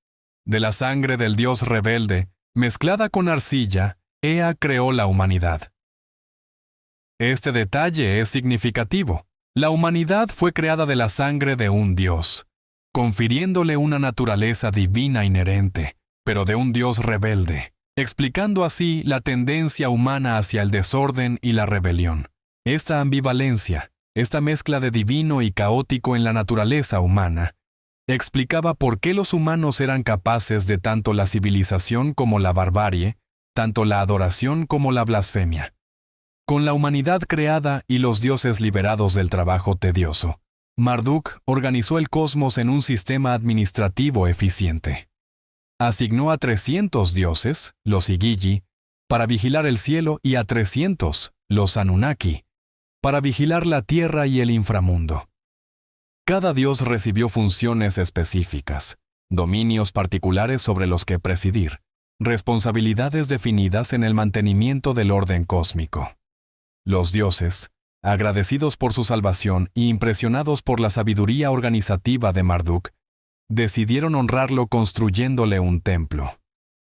De la sangre del dios rebelde, mezclada con arcilla, Ea creó la humanidad. Este detalle es significativo. La humanidad fue creada de la sangre de un dios, confiriéndole una naturaleza divina inherente, pero de un dios rebelde, explicando así la tendencia humana hacia el desorden y la rebelión. Esta ambivalencia, esta mezcla de divino y caótico en la naturaleza humana, explicaba por qué los humanos eran capaces de tanto la civilización como la barbarie, tanto la adoración como la blasfemia. Con la humanidad creada y los dioses liberados del trabajo tedioso, Marduk organizó el cosmos en un sistema administrativo eficiente. Asignó a 300 dioses, los Igigi, para vigilar el cielo y a 300, los Anunnaki, para vigilar la tierra y el inframundo. Cada dios recibió funciones específicas, dominios particulares sobre los que presidir, responsabilidades definidas en el mantenimiento del orden cósmico. Los dioses, agradecidos por su salvación y impresionados por la sabiduría organizativa de Marduk, decidieron honrarlo construyéndole un templo.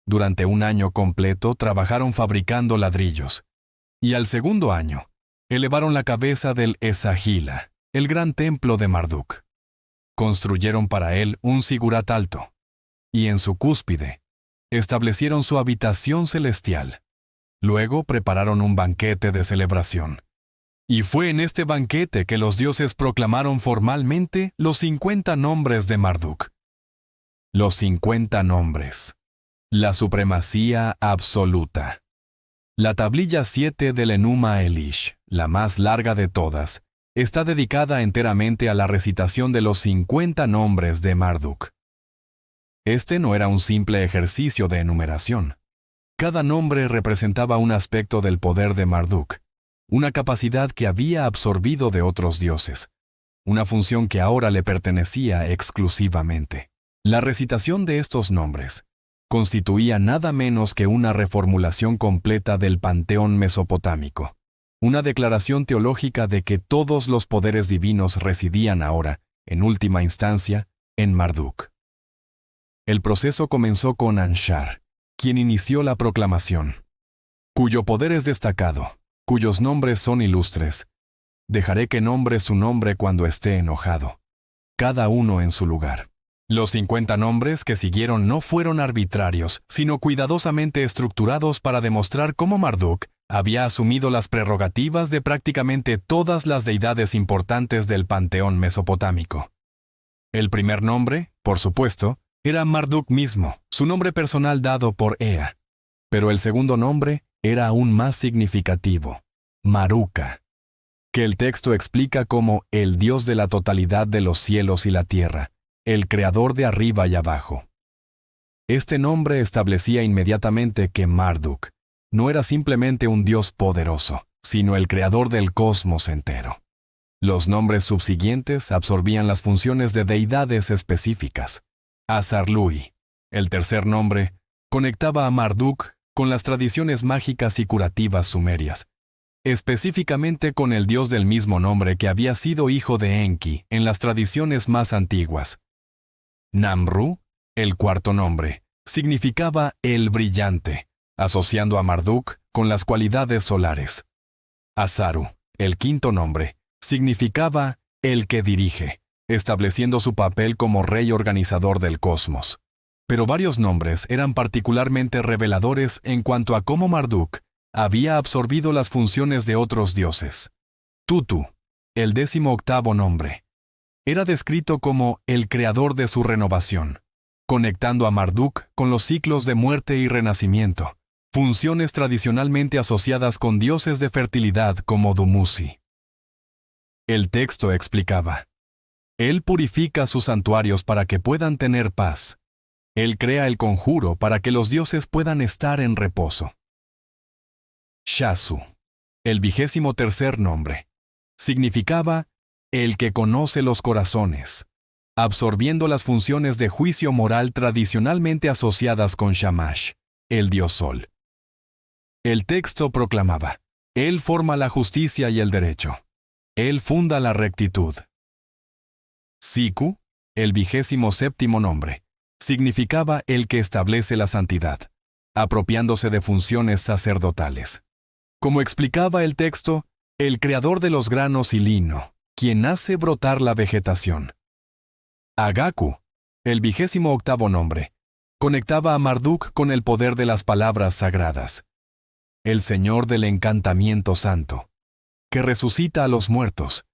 Durante un año completo trabajaron fabricando ladrillos, y al segundo año, elevaron la cabeza del Esagila, el gran templo de Marduk. Construyeron para él un sigurat alto, y en su cúspide, establecieron su habitación celestial. Luego prepararon un banquete de celebración. Y fue en este banquete que los dioses proclamaron formalmente los 50 nombres de Marduk. Los 50 nombres. La supremacía absoluta. La tablilla 7 del Enuma Elish, la más larga de todas, está dedicada enteramente a la recitación de los 50 nombres de Marduk. Este no era un simple ejercicio de enumeración. Cada nombre representaba un aspecto del poder de Marduk, una capacidad que había absorbido de otros dioses, una función que ahora le pertenecía exclusivamente. La recitación de estos nombres constituía nada menos que una reformulación completa del panteón mesopotámico, una declaración teológica de que todos los poderes divinos residían ahora, en última instancia, en Marduk. El proceso comenzó con Anshar, quien inició la proclamación, cuyo poder es destacado, cuyos nombres son ilustres. Dejaré que nombre su nombre cuando esté enojado, cada uno en su lugar. Los 50 nombres que siguieron no fueron arbitrarios, sino cuidadosamente estructurados para demostrar cómo Marduk había asumido las prerrogativas de prácticamente todas las deidades importantes del panteón mesopotámico. El primer nombre, por supuesto, era Marduk mismo, su nombre personal dado por Ea. Pero el segundo nombre era aún más significativo. Maruca, que el texto explica como el Dios de la totalidad de los cielos y la tierra, el creador de arriba y abajo. Este nombre establecía inmediatamente que Marduk no era simplemente un Dios poderoso, sino el creador del cosmos entero. Los nombres subsiguientes absorbían las funciones de deidades específicas. Azarlui, el tercer nombre, conectaba a Marduk con las tradiciones mágicas y curativas sumerias, específicamente con el dios del mismo nombre que había sido hijo de Enki en las tradiciones más antiguas. Namru, el cuarto nombre, significaba el brillante, asociando a Marduk con las cualidades solares. Azaru, el quinto nombre, significaba el que dirige, estableciendo su papel como rey organizador del cosmos. Pero varios nombres eran particularmente reveladores en cuanto a cómo Marduk había absorbido las funciones de otros dioses. Tutu, el 18º nombre, era descrito como el creador de su renovación, conectando a Marduk con los ciclos de muerte y renacimiento, funciones tradicionalmente asociadas con dioses de fertilidad como Dumuzi. El texto explicaba: Él purifica sus santuarios para que puedan tener paz. Él crea el conjuro para que los dioses puedan estar en reposo. Shasu, el 23º nombre, significaba el que conoce los corazones, absorbiendo las funciones de juicio moral tradicionalmente asociadas con Shamash, el dios sol. El texto proclamaba: Él forma la justicia y el derecho. Él funda la rectitud. Siku, el 27º nombre, significaba el que establece la santidad, apropiándose de funciones sacerdotales. Como explicaba el texto, el creador de los granos y lino, quien hace brotar la vegetación. Agaku, el 28º nombre, conectaba a Marduk con el poder de las palabras sagradas. El Señor del encantamiento santo, que resucita a los muertos,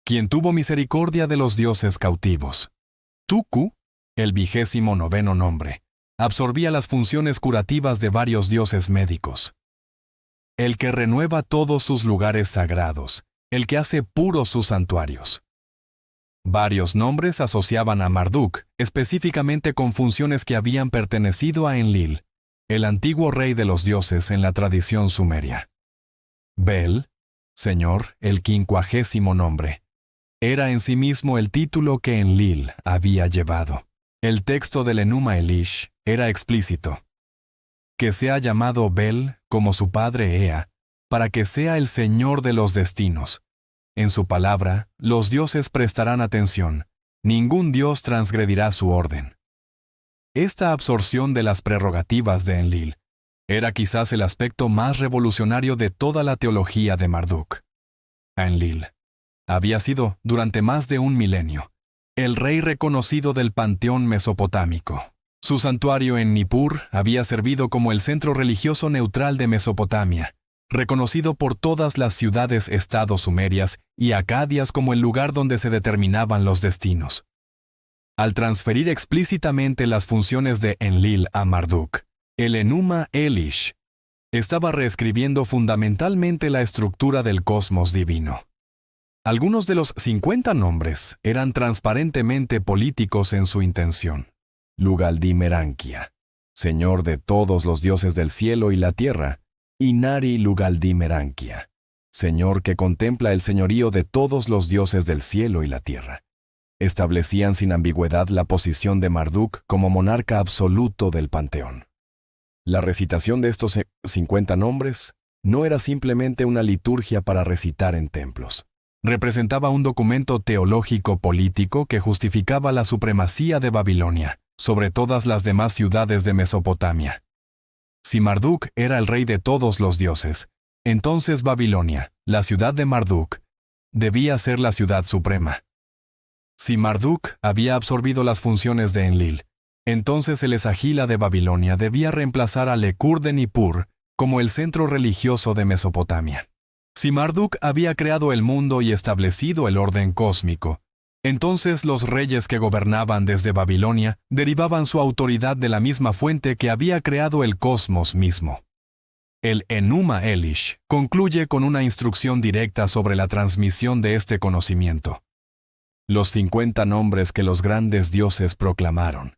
quien tuvo misericordia de los dioses cautivos. Tuku, el 29º nombre, absorbía las funciones curativas de varios dioses médicos. El que renueva todos sus lugares sagrados, el que hace puros sus santuarios. Varios nombres asociaban a Marduk, específicamente con funciones que habían pertenecido a Enlil, el antiguo rey de los dioses en la tradición sumeria. Bel, Señor, el 50º nombre, era en sí mismo el título que Enlil había llevado. El texto del Enuma Elish era explícito: que sea llamado Bel como su padre Ea, para que sea el Señor de los destinos. En su palabra, los dioses prestarán atención, ningún dios transgredirá su orden. Esta absorción de las prerrogativas de Enlil era quizás el aspecto más revolucionario de toda la teología de Marduk. Enlil había sido, durante más de un milenio, el rey reconocido del panteón mesopotámico. Su santuario en Nippur había servido como el centro religioso neutral de Mesopotamia, reconocido por todas las ciudades-estado sumerias y acadias como el lugar donde se determinaban los destinos. Al transferir explícitamente las funciones de Enlil a Marduk, el Enuma Elish estaba reescribiendo fundamentalmente la estructura del cosmos divino. Algunos de los 50 nombres eran transparentemente políticos en su intención. Lugaldi Merankia, Señor de todos los dioses del cielo y la tierra, Inari Lugaldi Merankia, Señor que contempla el señorío de todos los dioses del cielo y la tierra. Establecían sin ambigüedad la posición de Marduk como monarca absoluto del panteón. La recitación de estos 50 nombres no era simplemente una liturgia para recitar en templos. Representaba un documento teológico político que justificaba la supremacía de Babilonia sobre todas las demás ciudades de Mesopotamia. Si Marduk era el rey de todos los dioses, entonces Babilonia, la ciudad de Marduk, debía ser la ciudad suprema. Si Marduk había absorbido las funciones de Enlil, entonces el Esagila de Babilonia debía reemplazar a Lekur de Nippur como el centro religioso de Mesopotamia. Si Marduk había creado el mundo y establecido el orden cósmico, entonces los reyes que gobernaban desde Babilonia derivaban su autoridad de la misma fuente que había creado el cosmos mismo. El Enuma Elish concluye con una instrucción directa sobre la transmisión de este conocimiento. Los 50 nombres que los grandes dioses proclamaron.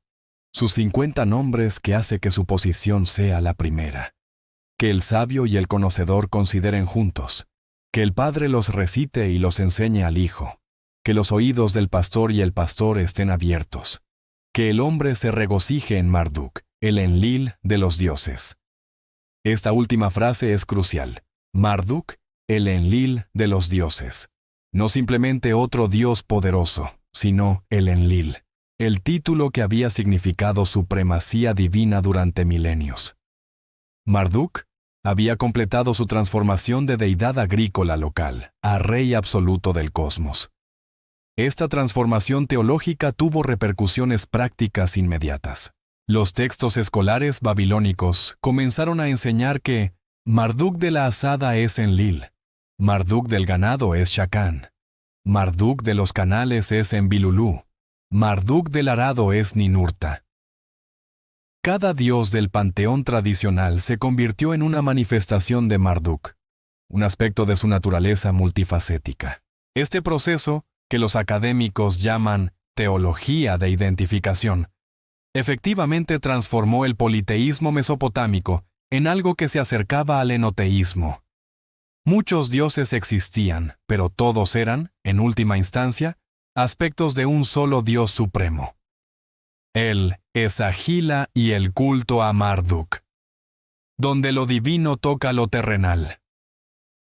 Sus 50 nombres que hace que su posición sea la primera. Que el sabio y el conocedor consideren juntos. Que el padre los recite y los enseñe al hijo. Que los oídos del pastor y el pastor estén abiertos. Que el hombre se regocije en Marduk, el Enlil de los dioses. Esta última frase es crucial. Marduk, el Enlil de los dioses. No simplemente otro dios poderoso, sino el Enlil, el título que había significado supremacía divina durante milenios. Marduk había completado su transformación de deidad agrícola local a rey absoluto del cosmos. Esta transformación teológica tuvo repercusiones prácticas inmediatas. Los textos escolares babilónicos comenzaron a enseñar que Marduk de la asada es Enlil, Marduk del ganado es Shacán, Marduk de los canales es Enbilulú, Marduk del arado es Ninurta. Cada dios del panteón tradicional se convirtió en una manifestación de Marduk, un aspecto de su naturaleza multifacética. Este proceso, que los académicos llaman teología de identificación, efectivamente transformó el politeísmo mesopotámico en algo que se acercaba al enoteísmo. Muchos dioses existían, pero todos eran, en última instancia, aspectos de un solo Dios supremo. El Esagila y el culto a Marduk, donde lo divino toca lo terrenal.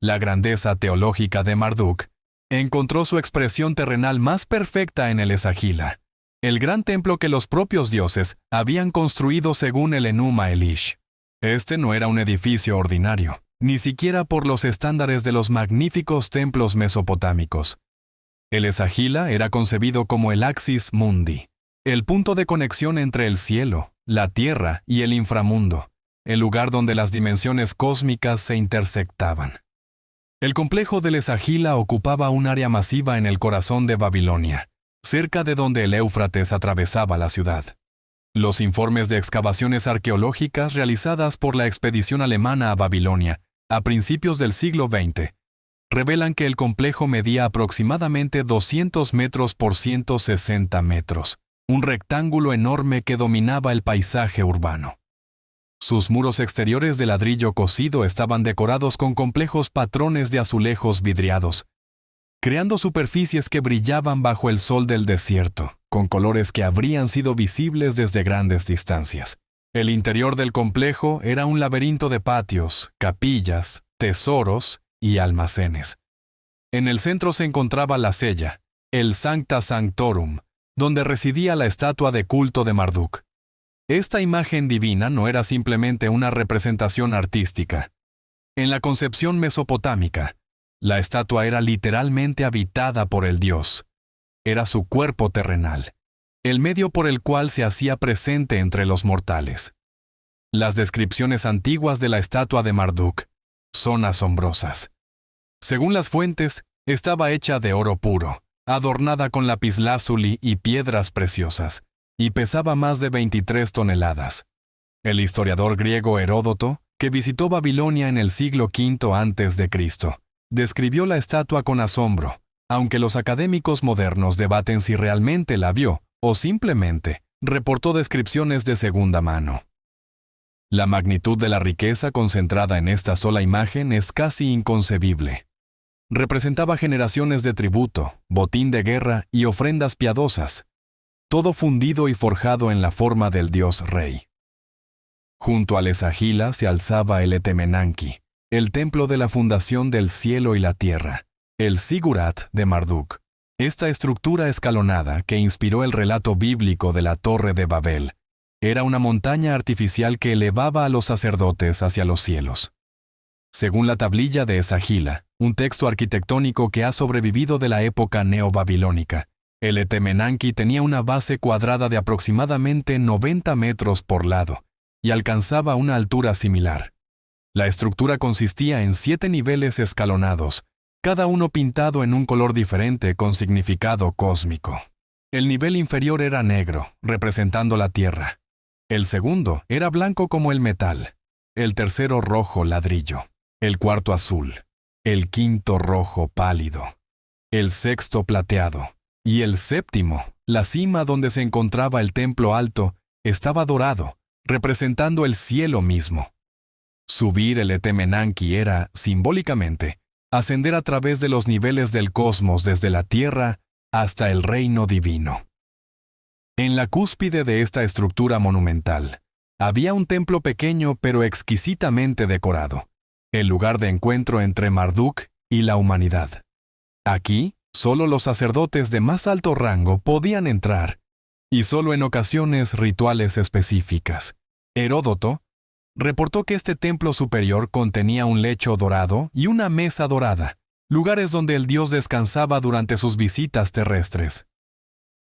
La grandeza teológica de Marduk encontró su expresión terrenal más perfecta en el Esagila, el gran templo que los propios dioses habían construido según el Enuma Elish. Este no era un edificio ordinario, ni siquiera por los estándares de los magníficos templos mesopotámicos. El Esagila era concebido como el Axis Mundi, el punto de conexión entre el cielo, la tierra y el inframundo, el lugar donde las dimensiones cósmicas se intersectaban. El complejo del Esagila ocupaba un área masiva en el corazón de Babilonia, cerca de donde el Éufrates atravesaba la ciudad. Los informes de excavaciones arqueológicas realizadas por la expedición alemana a Babilonia a principios del siglo XX revelan que el complejo medía aproximadamente 200 metros por 160 metros, un rectángulo enorme que dominaba el paisaje urbano. Sus muros exteriores de ladrillo cocido estaban decorados con complejos patrones de azulejos vidriados, creando superficies que brillaban bajo el sol del desierto, con colores que habrían sido visibles desde grandes distancias. El interior del complejo era un laberinto de patios, capillas, tesoros y almacenes. En el centro se encontraba la cella, el Sancta Sanctorum, donde residía la estatua de culto de Marduk. Esta imagen divina no era simplemente una representación artística. En la concepción mesopotámica, la estatua era literalmente habitada por el dios. Era su cuerpo terrenal, el medio por el cual se hacía presente entre los mortales. Las descripciones antiguas de la estatua de Marduk son asombrosas. Según las fuentes, estaba hecha de oro puro, adornada con lapislázuli y piedras preciosas, y pesaba más de 23 toneladas. El historiador griego Heródoto, que visitó Babilonia en el siglo V a.C., describió la estatua con asombro, aunque los académicos modernos debaten si realmente la vio o simplemente reportó descripciones de segunda mano. La magnitud de la riqueza concentrada en esta sola imagen es casi inconcebible. Representaba generaciones de tributo, botín de guerra y ofrendas piadosas, todo fundido y forjado en la forma del dios rey. Junto al Esagila se alzaba el Etemenanki, el templo de la fundación del cielo y la tierra, el Sigurat de Marduk. Esta estructura escalonada que inspiró el relato bíblico de la Torre de Babel era una montaña artificial que elevaba a los sacerdotes hacia los cielos. Según la tablilla de Esagila, un texto arquitectónico que ha sobrevivido de la época neobabilónica, el Etemenanki tenía una base cuadrada de aproximadamente 90 metros por lado y alcanzaba una altura similar. La estructura consistía en 7 niveles escalonados, cada uno pintado en un color diferente con significado cósmico. El nivel inferior era negro, representando la tierra. El segundo era blanco como el metal. el tercero rojo ladrillo, el cuarto azul, el quinto rojo pálido, el sexto plateado, y el séptimo, la cima donde se encontraba el templo alto, estaba dorado, representando el cielo mismo. Subir el Etemenanki era, simbólicamente, ascender a través de los niveles del cosmos desde la tierra hasta el reino divino. En la cúspide de esta estructura monumental, había un templo pequeño pero exquisitamente decorado, el lugar de encuentro entre Marduk y la humanidad. Aquí, solo los sacerdotes de más alto rango podían entrar, y solo en ocasiones rituales específicas. Heródoto reportó que este templo superior contenía un lecho dorado y una mesa dorada, lugares donde el dios descansaba durante sus visitas terrestres.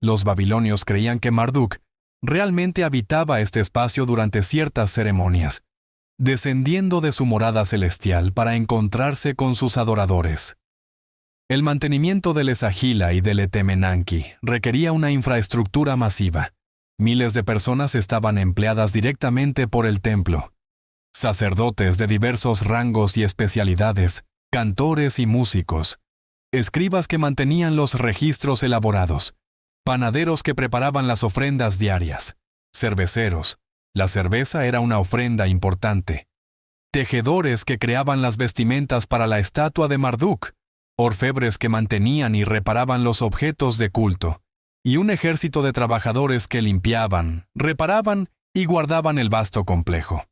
Los babilonios creían que Marduk realmente habitaba este espacio durante ciertas ceremonias, descendiendo de su morada celestial para encontrarse con sus adoradores. El mantenimiento del Esagila y del Etemenanki requería una infraestructura masiva. Miles de personas estaban empleadas directamente por el templo. Sacerdotes de diversos rangos y especialidades, cantores y músicos, escribas que mantenían los registros elaborados, panaderos que preparaban las ofrendas diarias, cerveceros, la cerveza era una ofrenda importante, tejedores que creaban las vestimentas para la estatua de Marduk, orfebres que mantenían y reparaban los objetos de culto, y un ejército de trabajadores que limpiaban, reparaban y guardaban el vasto complejo.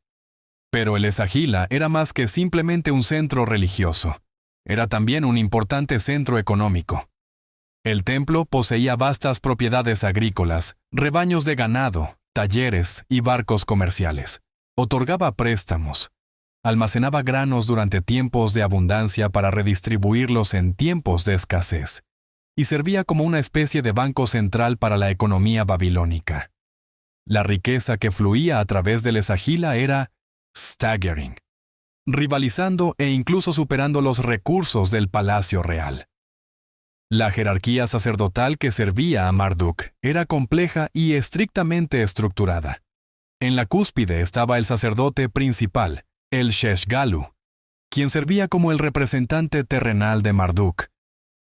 Pero el Esagila era más que simplemente un centro religioso, era también un importante centro económico. El templo poseía vastas propiedades agrícolas, rebaños de ganado, talleres y barcos comerciales. Otorgaba préstamos. Almacenaba granos durante tiempos de abundancia para redistribuirlos en tiempos de escasez. Y servía como una especie de banco central para la economía babilónica. La riqueza que fluía a través del Esagila era staggering, rivalizando e incluso superando los recursos del palacio real. La jerarquía sacerdotal que servía a Marduk era compleja y estrictamente estructurada. En la cúspide estaba el sacerdote principal, el Sheshgalu, quien servía como el representante terrenal de Marduk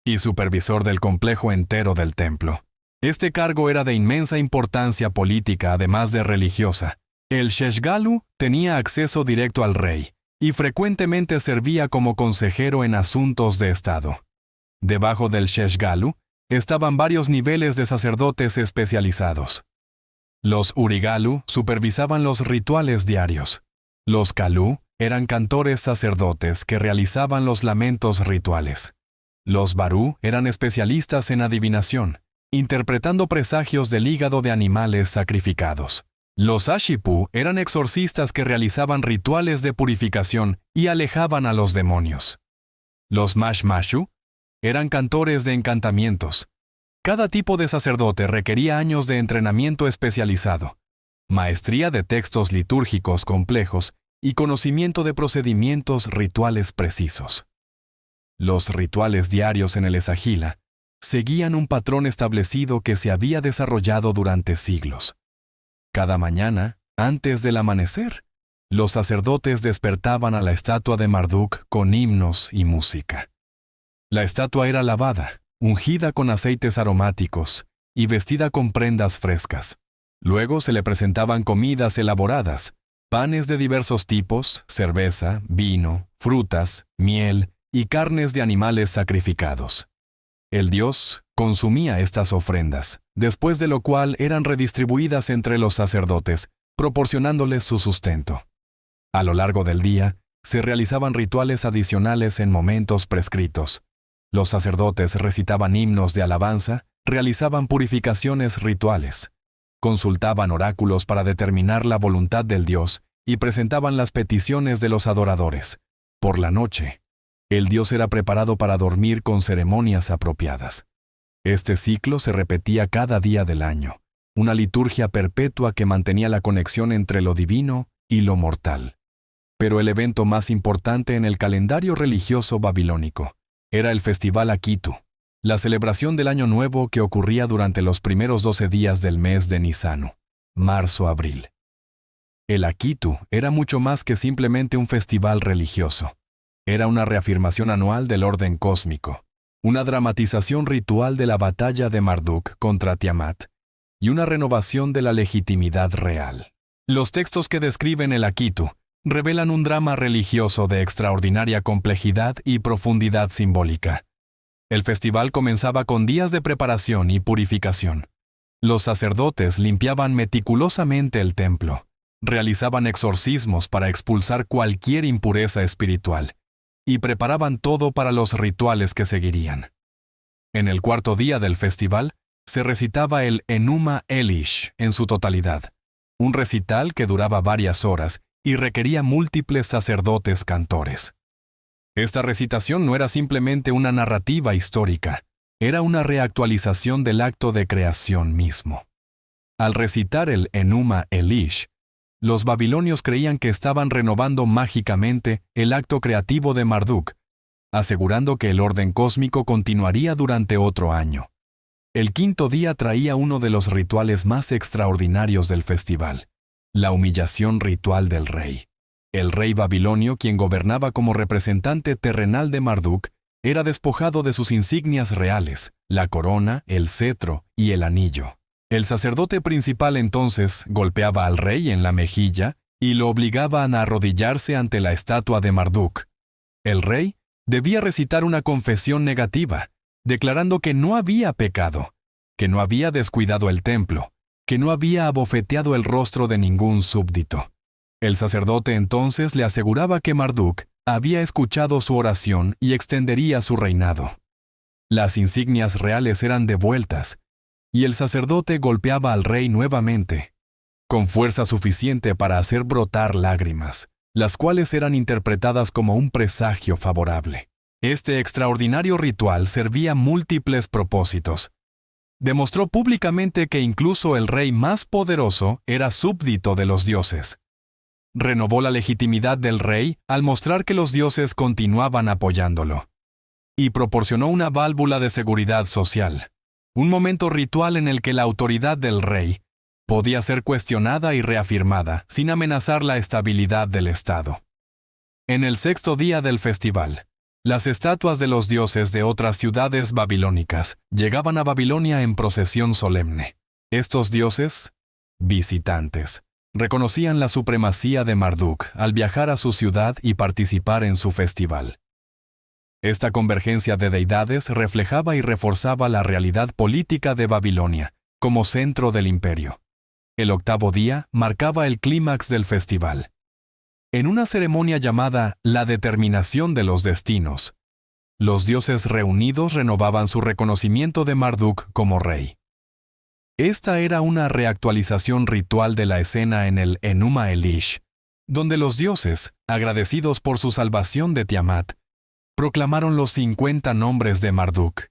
y supervisor del complejo entero del templo. Este cargo era de inmensa importancia política además de religiosa. El Sheshgalu tenía acceso directo al rey y frecuentemente servía como consejero en asuntos de Estado. Debajo del Sheshgalu estaban varios niveles de sacerdotes especializados. Los Urigalu supervisaban los rituales diarios. Los Kalu eran cantores sacerdotes que realizaban los lamentos rituales. Los Barú eran especialistas en adivinación, interpretando presagios del hígado de animales sacrificados. Los Ashipu eran exorcistas que realizaban rituales de purificación y alejaban a los demonios. Los Mashmashu eran cantores de encantamientos. Cada tipo de sacerdote requería años de entrenamiento especializado, maestría de textos litúrgicos complejos y conocimiento de procedimientos rituales precisos. Los rituales diarios en el Esagila seguían un patrón establecido que se había desarrollado durante siglos. Cada mañana, antes del amanecer, los sacerdotes despertaban a la estatua de Marduk con himnos y música. La estatua era lavada, ungida con aceites aromáticos y vestida con prendas frescas. Luego se le presentaban comidas elaboradas, panes de diversos tipos, cerveza, vino, frutas, miel y carnes de animales sacrificados. El dios consumía estas ofrendas, después de lo cual eran redistribuidas entre los sacerdotes, proporcionándoles su sustento. A lo largo del día, se realizaban rituales adicionales en momentos prescritos. Los sacerdotes recitaban himnos de alabanza, realizaban purificaciones rituales, consultaban oráculos para determinar la voluntad del dios y presentaban las peticiones de los adoradores. Por la noche, el dios era preparado para dormir con ceremonias apropiadas. Este ciclo se repetía cada día del año, una liturgia perpetua que mantenía la conexión entre lo divino y lo mortal. Pero el evento más importante en el calendario religioso babilónico era el Festival Akitu, la celebración del Año Nuevo que ocurría durante los primeros 12 días del mes de Nisanu, marzo-abril. El Akitu era mucho más que simplemente un festival religioso. Era una reafirmación anual del orden cósmico, una dramatización ritual de la batalla de Marduk contra Tiamat y una renovación de la legitimidad real. Los textos que describen el Akitu revelan un drama religioso de extraordinaria complejidad y profundidad simbólica. El festival comenzaba con días de preparación y purificación. Los sacerdotes limpiaban meticulosamente el templo, realizaban exorcismos para expulsar cualquier impureza espiritual y preparaban todo para los rituales que seguirían. En el cuarto día del festival, se recitaba el Enuma Elish en su totalidad, un recital que duraba varias horas y requería múltiples sacerdotes cantores. Esta recitación no era simplemente una narrativa histórica, era una reactualización del acto de creación mismo. Al recitar el Enuma Elish, los babilonios creían que estaban renovando mágicamente el acto creativo de Marduk, asegurando que el orden cósmico continuaría durante otro año. El quinto día traía uno de los rituales más extraordinarios del festival, la humillación ritual del rey. El rey babilonio, quien gobernaba como representante terrenal de Marduk, era despojado de sus insignias reales, la corona, el cetro y el anillo. El sacerdote principal entonces golpeaba al rey en la mejilla y lo obligaban a arrodillarse ante la estatua de Marduk. El rey debía recitar una confesión negativa, declarando que no había pecado, que no había descuidado el templo, que no había abofeteado el rostro de ningún súbdito. El sacerdote entonces le aseguraba que Marduk había escuchado su oración y extendería su reinado. Las insignias reales eran devueltas, y el sacerdote golpeaba al rey nuevamente, con fuerza suficiente para hacer brotar lágrimas, las cuales eran interpretadas como un presagio favorable. Este extraordinario ritual servía múltiples propósitos. Demostró públicamente que incluso el rey más poderoso era súbdito de los dioses. Renovó la legitimidad del rey al mostrar que los dioses continuaban apoyándolo. Y proporcionó una válvula de seguridad social. Un momento ritual en el que la autoridad del rey podía ser cuestionada y reafirmada sin amenazar la estabilidad del Estado. En el sexto día del festival, las estatuas de los dioses de otras ciudades babilónicas llegaban a Babilonia en procesión solemne. Estos dioses, visitantes, reconocían la supremacía de Marduk al viajar a su ciudad y participar en su festival. Esta convergencia de deidades reflejaba y reforzaba la realidad política de Babilonia, como centro del imperio. El octavo día marcaba el clímax del festival. En una ceremonia llamada la determinación de los destinos, los dioses reunidos renovaban su reconocimiento de Marduk como rey. Esta era una reactualización ritual de la escena en el Enuma Elish, donde los dioses, agradecidos por su salvación de Tiamat, proclamaron los 50 nombres de Marduk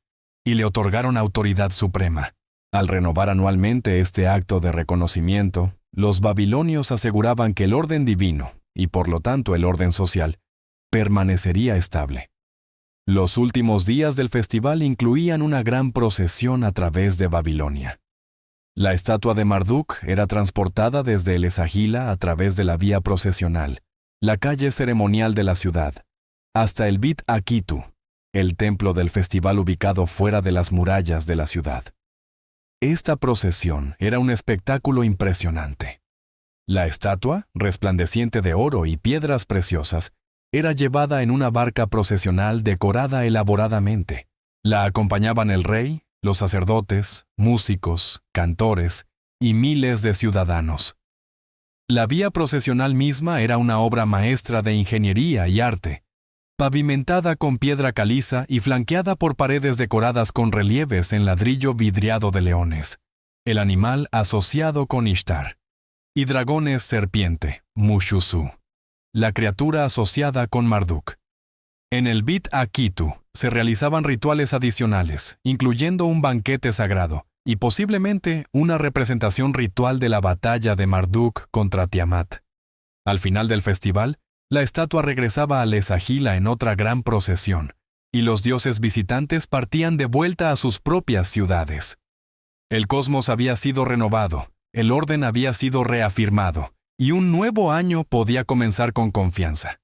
y le otorgaron autoridad suprema. Al renovar anualmente este acto de reconocimiento, los babilonios aseguraban que el orden divino, y por lo tanto el orden social, permanecería estable. Los últimos días del festival incluían una gran procesión a través de Babilonia. La estatua de Marduk era transportada desde el Esagila a través de la vía procesional, la calle ceremonial de la ciudad, hasta el Bit Akitu, el templo del festival ubicado fuera de las murallas de la ciudad. Esta procesión era un espectáculo impresionante. La estatua, resplandeciente de oro y piedras preciosas, era llevada en una barca procesional decorada elaboradamente. La acompañaban el rey, los sacerdotes, músicos, cantores y miles de ciudadanos. La vía procesional misma era una obra maestra de ingeniería y arte, pavimentada con piedra caliza y flanqueada por paredes decoradas con relieves en ladrillo vidriado de leones, el animal asociado con Ishtar, y dragones serpiente, Mushusu, la criatura asociada con Marduk. En el Bit Akitu se realizaban rituales adicionales, incluyendo un banquete sagrado y posiblemente una representación ritual de la batalla de Marduk contra Tiamat. Al final del festival, la estatua regresaba al Esagila en otra gran procesión, y los dioses visitantes partían de vuelta a sus propias ciudades. El cosmos había sido renovado, el orden había sido reafirmado, y un nuevo año podía comenzar con confianza.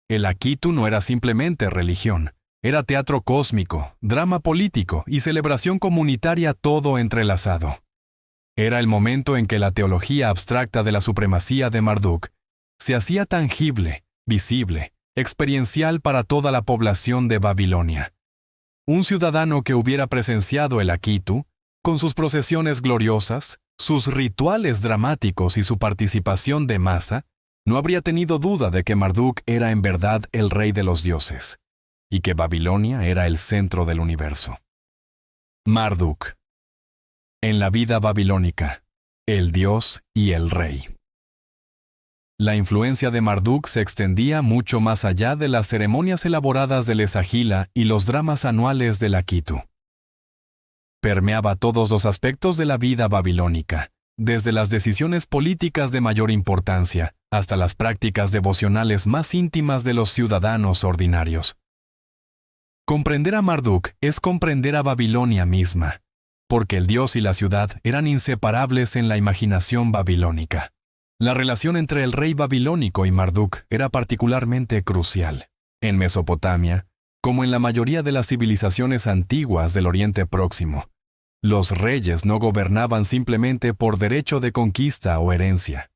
El Akitu no era simplemente religión, era teatro cósmico, drama político y celebración comunitaria todo entrelazado. Era el momento en que la teología abstracta de la supremacía de Marduk se hacía tangible, visible, experiencial para toda la población de Babilonia. Un ciudadano que hubiera presenciado el Akitu, con sus procesiones gloriosas, sus rituales dramáticos y su participación de masa, no habría tenido duda de que Marduk era en verdad el rey de los dioses, y que Babilonia era el centro del universo. Marduk. En la vida babilónica, el dios y el rey. La influencia de Marduk se extendía mucho más allá de las ceremonias elaboradas del Esagila y los dramas anuales del Akitu. Permeaba todos los aspectos de la vida babilónica, desde las decisiones políticas de mayor importancia hasta las prácticas devocionales más íntimas de los ciudadanos ordinarios. Comprender a Marduk es comprender a Babilonia misma, porque el dios y la ciudad eran inseparables en la imaginación babilónica. La relación entre el rey babilónico y Marduk era particularmente crucial. En Mesopotamia, como en la mayoría de las civilizaciones antiguas del Oriente Próximo, los reyes no gobernaban simplemente por derecho de conquista o herencia.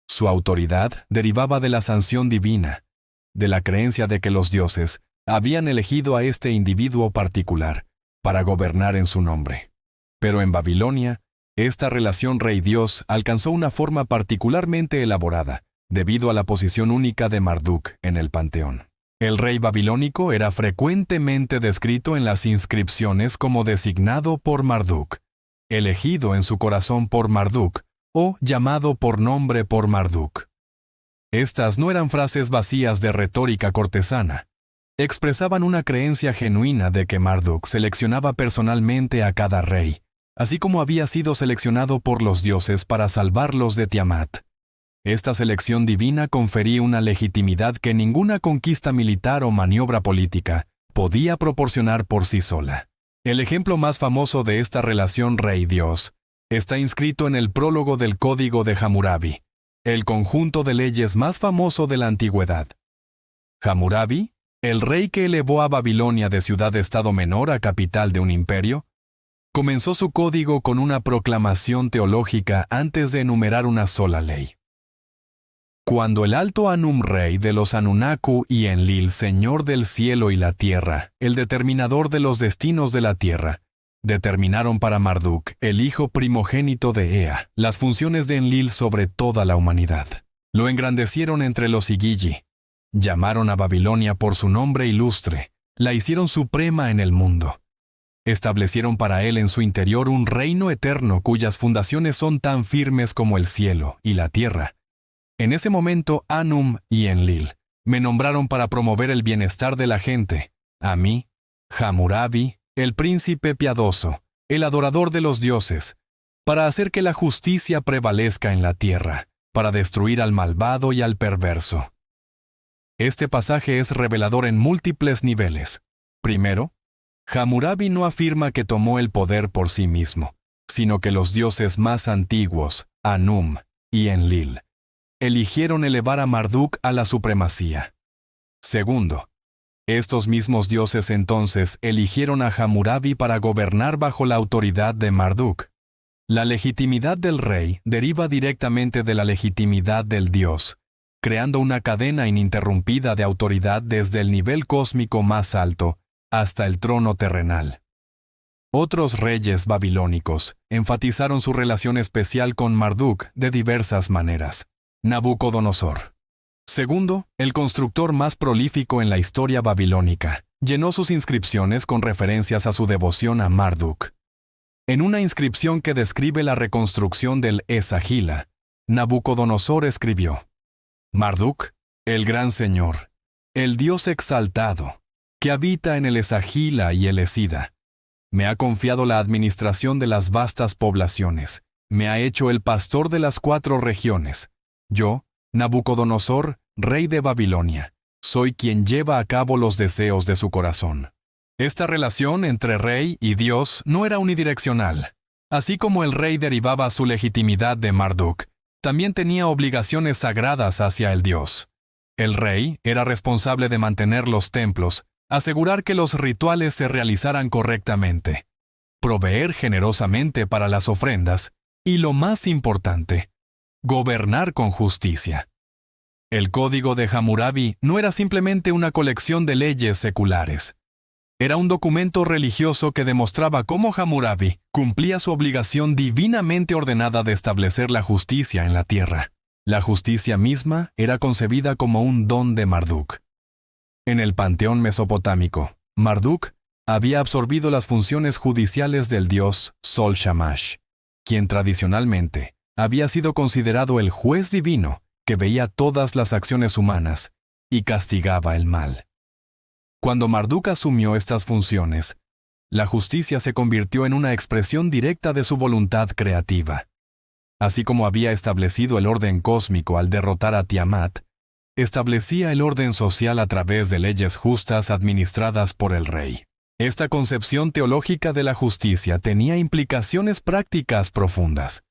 Su autoridad derivaba de la sanción divina, de la creencia de que los dioses habían elegido a este individuo particular para gobernar en su nombre. Pero en Babilonia, esta relación rey-dios alcanzó una forma particularmente elaborada, debido a la posición única de Marduk en el panteón. El rey babilónico era frecuentemente descrito en las inscripciones como designado por Marduk, elegido en su corazón por Marduk, o llamado por nombre por Marduk. Estas no eran frases vacías de retórica cortesana. Expresaban una creencia genuina de que Marduk seleccionaba personalmente a cada rey, así como había sido seleccionado por los dioses para salvarlos de Tiamat. Esta selección divina confería una legitimidad que ninguna conquista militar o maniobra política podía proporcionar por sí sola. El ejemplo más famoso de esta relación rey-dios está inscrito en el prólogo del Código de Hammurabi, el conjunto de leyes más famoso de la antigüedad. Hammurabi, el rey que elevó a Babilonia de ciudad-estado menor a capital de un imperio, comenzó su código con una proclamación teológica antes de enumerar una sola ley. Cuando el alto Anum rey de los Anunnaku y Enlil señor del cielo y la tierra, el determinador de los destinos de la tierra, determinaron para Marduk, el hijo primogénito de Ea, las funciones de Enlil sobre toda la humanidad. Lo engrandecieron entre los Igigi, llamaron a Babilonia por su nombre ilustre, la hicieron suprema en el mundo. Establecieron para él en su interior un reino eterno cuyas fundaciones son tan firmes como el cielo y la tierra. En ese momento, Anum y Enlil me nombraron para promover el bienestar de la gente, a mí, Hammurabi, el príncipe piadoso, el adorador de los dioses, para hacer que la justicia prevalezca en la tierra, para destruir al malvado y al perverso. Este pasaje es revelador en múltiples niveles. Primero, Hammurabi no afirma que tomó el poder por sí mismo, sino que los dioses más antiguos, Anum y Enlil, eligieron elevar a Marduk a la supremacía. Segundo, estos mismos dioses entonces eligieron a Hammurabi para gobernar bajo la autoridad de Marduk. La legitimidad del rey deriva directamente de la legitimidad del dios, creando una cadena ininterrumpida de autoridad desde el nivel cósmico más alto hasta el trono terrenal. Otros reyes babilónicos enfatizaron su relación especial con Marduk de diversas maneras. Nabucodonosor. Segundo, el constructor más prolífico en la historia babilónica, llenó sus inscripciones con referencias a su devoción a Marduk. En una inscripción que describe la reconstrucción del Esagila, Nabucodonosor escribió: Marduk, el gran señor, el dios exaltado, que habita en el Esagila y el Esida, me ha confiado la administración de las vastas poblaciones, me ha hecho el pastor de las 4 regiones. Yo, Nabucodonosor, rey de Babilonia, soy quien lleva a cabo los deseos de su corazón. Esta relación entre rey y Dios no era unidireccional. Así como el rey derivaba su legitimidad de Marduk, también tenía obligaciones sagradas hacia el Dios. El rey era responsable de mantener los templos, asegurar que los rituales se realizaran correctamente, proveer generosamente para las ofrendas y, lo más importante, gobernar con justicia. El Código de Hammurabi no era simplemente una colección de leyes seculares. Era un documento religioso que demostraba cómo Hammurabi cumplía su obligación divinamente ordenada de establecer la justicia en la tierra. La justicia misma era concebida como un don de Marduk. En el panteón mesopotámico, Marduk había absorbido las funciones judiciales del dios Sol Shamash, quien tradicionalmente había sido considerado el juez divino que veía todas las acciones humanas y castigaba el mal. Cuando Marduk asumió estas funciones, la justicia se convirtió en una expresión directa de su voluntad creativa. Así como había establecido el orden cósmico al derrotar a Tiamat, establecía el orden social a través de leyes justas administradas por el rey. Esta concepción teológica de la justicia tenía implicaciones prácticas profundas.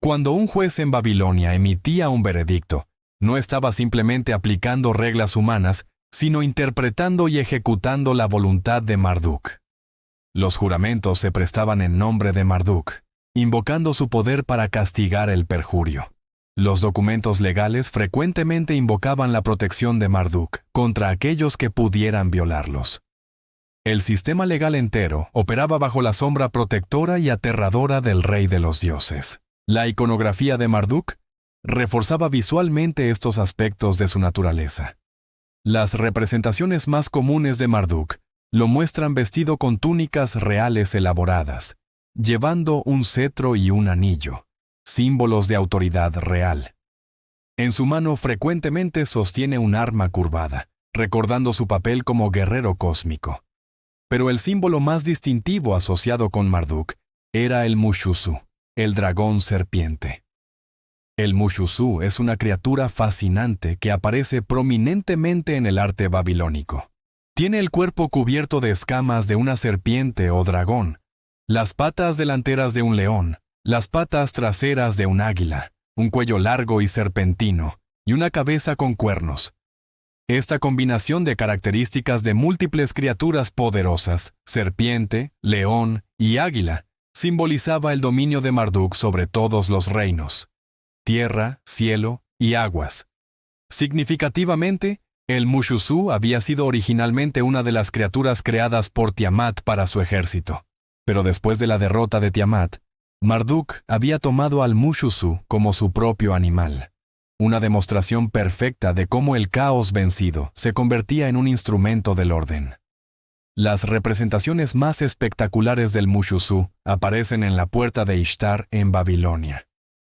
Cuando un juez en Babilonia emitía un veredicto, no estaba simplemente aplicando reglas humanas, sino interpretando y ejecutando la voluntad de Marduk. Los juramentos se prestaban en nombre de Marduk, invocando su poder para castigar el perjurio. Los documentos legales frecuentemente invocaban la protección de Marduk contra aquellos que pudieran violarlos. El sistema legal entero operaba bajo la sombra protectora y aterradora del rey de los dioses. La iconografía de Marduk reforzaba visualmente estos aspectos de su naturaleza. Las representaciones más comunes de Marduk lo muestran vestido con túnicas reales elaboradas, llevando un cetro y un anillo, símbolos de autoridad real. En su mano frecuentemente sostiene un arma curvada, recordando su papel como guerrero cósmico. Pero el símbolo más distintivo asociado con Marduk era el Mushusu, el dragón serpiente. El Mushusu es una criatura fascinante que aparece prominentemente en el arte babilónico. Tiene el cuerpo cubierto de escamas de una serpiente o dragón, las patas delanteras de un león, las patas traseras de un águila, un cuello largo y serpentino, y una cabeza con cuernos. Esta combinación de características de múltiples criaturas poderosas, serpiente, león y águila, simbolizaba el dominio de Marduk sobre todos los reinos, tierra, cielo y aguas. Significativamente, el Mushusu había sido originalmente una de las criaturas creadas por Tiamat para su ejército. Pero después de la derrota de Tiamat, Marduk había tomado al Mushusu como su propio animal. Una demostración perfecta de cómo el caos vencido se convertía en un instrumento del orden. Las representaciones más espectaculares del Mushusu aparecen en la puerta de Ishtar en Babilonia.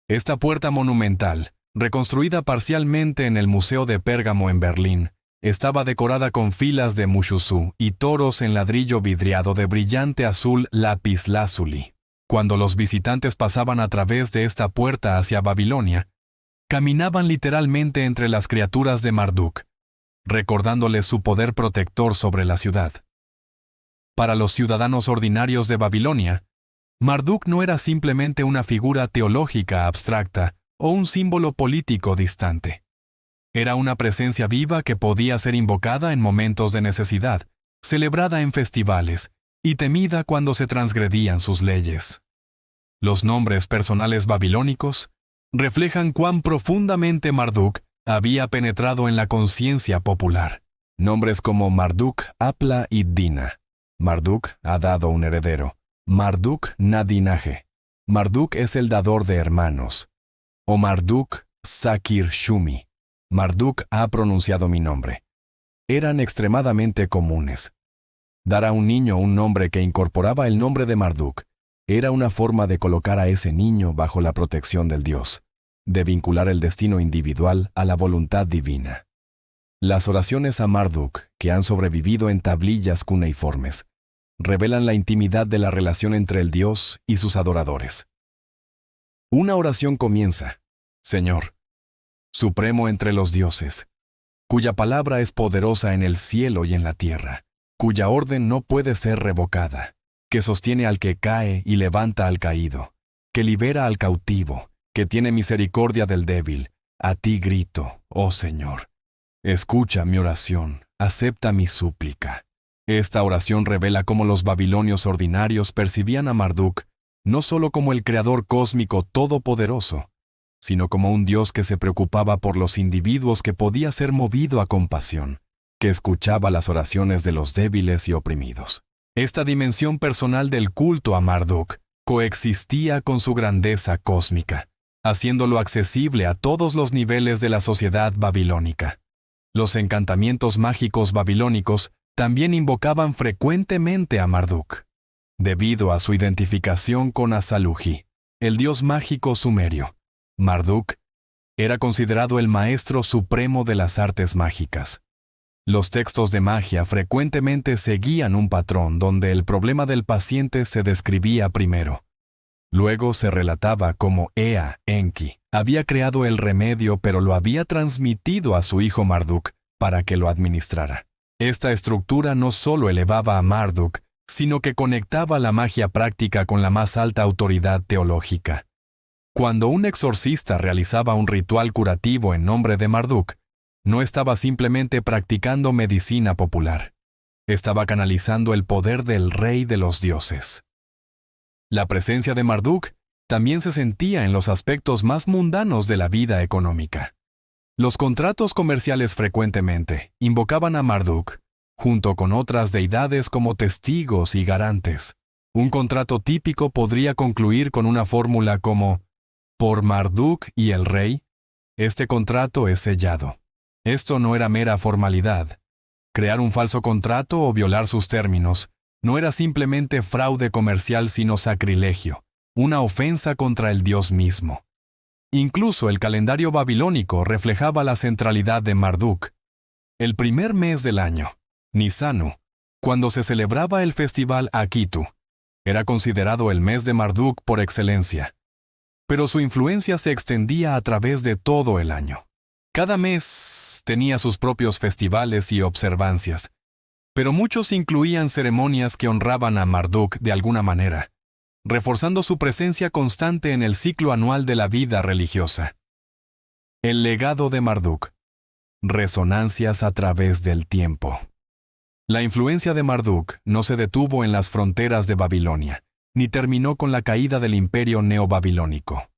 Esta puerta monumental, reconstruida parcialmente en el Museo de Pérgamo en Berlín, estaba decorada con filas de Mushusu y toros en ladrillo vidriado de brillante azul lapislázuli. Cuando los visitantes pasaban a través de esta puerta hacia Babilonia, caminaban literalmente entre las criaturas de Marduk, recordándoles su poder protector sobre la ciudad. Para los ciudadanos ordinarios de Babilonia, Marduk no era simplemente una figura teológica abstracta o un símbolo político distante. Era una presencia viva que podía ser invocada en momentos de necesidad, celebrada en festivales y temida cuando se transgredían sus leyes. Los nombres personales babilónicos reflejan cuán profundamente Marduk había penetrado en la conciencia popular. Nombres como Marduk, Apla y Dina. Marduk ha dado un heredero. Marduk Nadinaje. Marduk es el dador de hermanos. O Marduk Sakir Shumi. Marduk ha pronunciado mi nombre. Eran extremadamente comunes. Dar a un niño un nombre que incorporaba el nombre de Marduk era una forma de colocar a ese niño bajo la protección del Dios, de vincular el destino individual a la voluntad divina. Las oraciones a Marduk, que han sobrevivido en tablillas cuneiformes, revelan la intimidad de la relación entre el Dios y sus adoradores. Una oración comienza: Señor, supremo entre los dioses, cuya palabra es poderosa en el cielo y en la tierra, cuya orden no puede ser revocada, que sostiene al que cae y levanta al caído, que libera al cautivo que tiene misericordia del débil. A ti grito, oh Señor. Escucha mi oración, acepta mi súplica. Esta oración revela cómo los babilonios ordinarios percibían a Marduk no solo como el creador cósmico todopoderoso, sino como un Dios que se preocupaba por los individuos, que podía ser movido a compasión, que escuchaba las oraciones de los débiles y oprimidos. Esta dimensión personal del culto a Marduk coexistía con su grandeza cósmica, haciéndolo accesible a todos los niveles de la sociedad babilónica. Los encantamientos mágicos babilónicos también invocaban frecuentemente a Marduk, debido a su identificación con Asaluji, el dios mágico sumerio. Marduk era considerado el maestro supremo de las artes mágicas. Los textos de magia frecuentemente seguían un patrón donde el problema del paciente se describía primero. Luego se relataba cómo Ea, Enki, había creado el remedio, pero lo había transmitido a su hijo Marduk para que lo administrara. Esta estructura no solo elevaba a Marduk, sino que conectaba la magia práctica con la más alta autoridad teológica. Cuando un exorcista realizaba un ritual curativo en nombre de Marduk, no estaba simplemente practicando medicina popular. Estaba canalizando el poder del rey de los dioses. La presencia de Marduk también se sentía en los aspectos más mundanos de la vida económica. Los contratos comerciales frecuentemente invocaban a Marduk, junto con otras deidades como testigos y garantes. Un contrato típico podría concluir con una fórmula como: por Marduk y el rey, este contrato es sellado. Esto no era mera formalidad. Crear un falso contrato o violar sus términos no era simplemente fraude comercial, sino sacrilegio, una ofensa contra el Dios mismo. Incluso el calendario babilónico reflejaba la centralidad de Marduk. El primer mes del año, Nisanu, cuando se celebraba el festival Akitu, era considerado el mes de Marduk por excelencia. Pero su influencia se extendía a través de todo el año. Cada mes tenía sus propios festivales y observancias, pero muchos incluían ceremonias que honraban a Marduk de alguna manera, reforzando su presencia constante en el ciclo anual de la vida religiosa. El legado de Marduk. Resonancias a través del tiempo. La influencia de Marduk no se detuvo en las fronteras de Babilonia, ni terminó con la caída del imperio neobabilónico.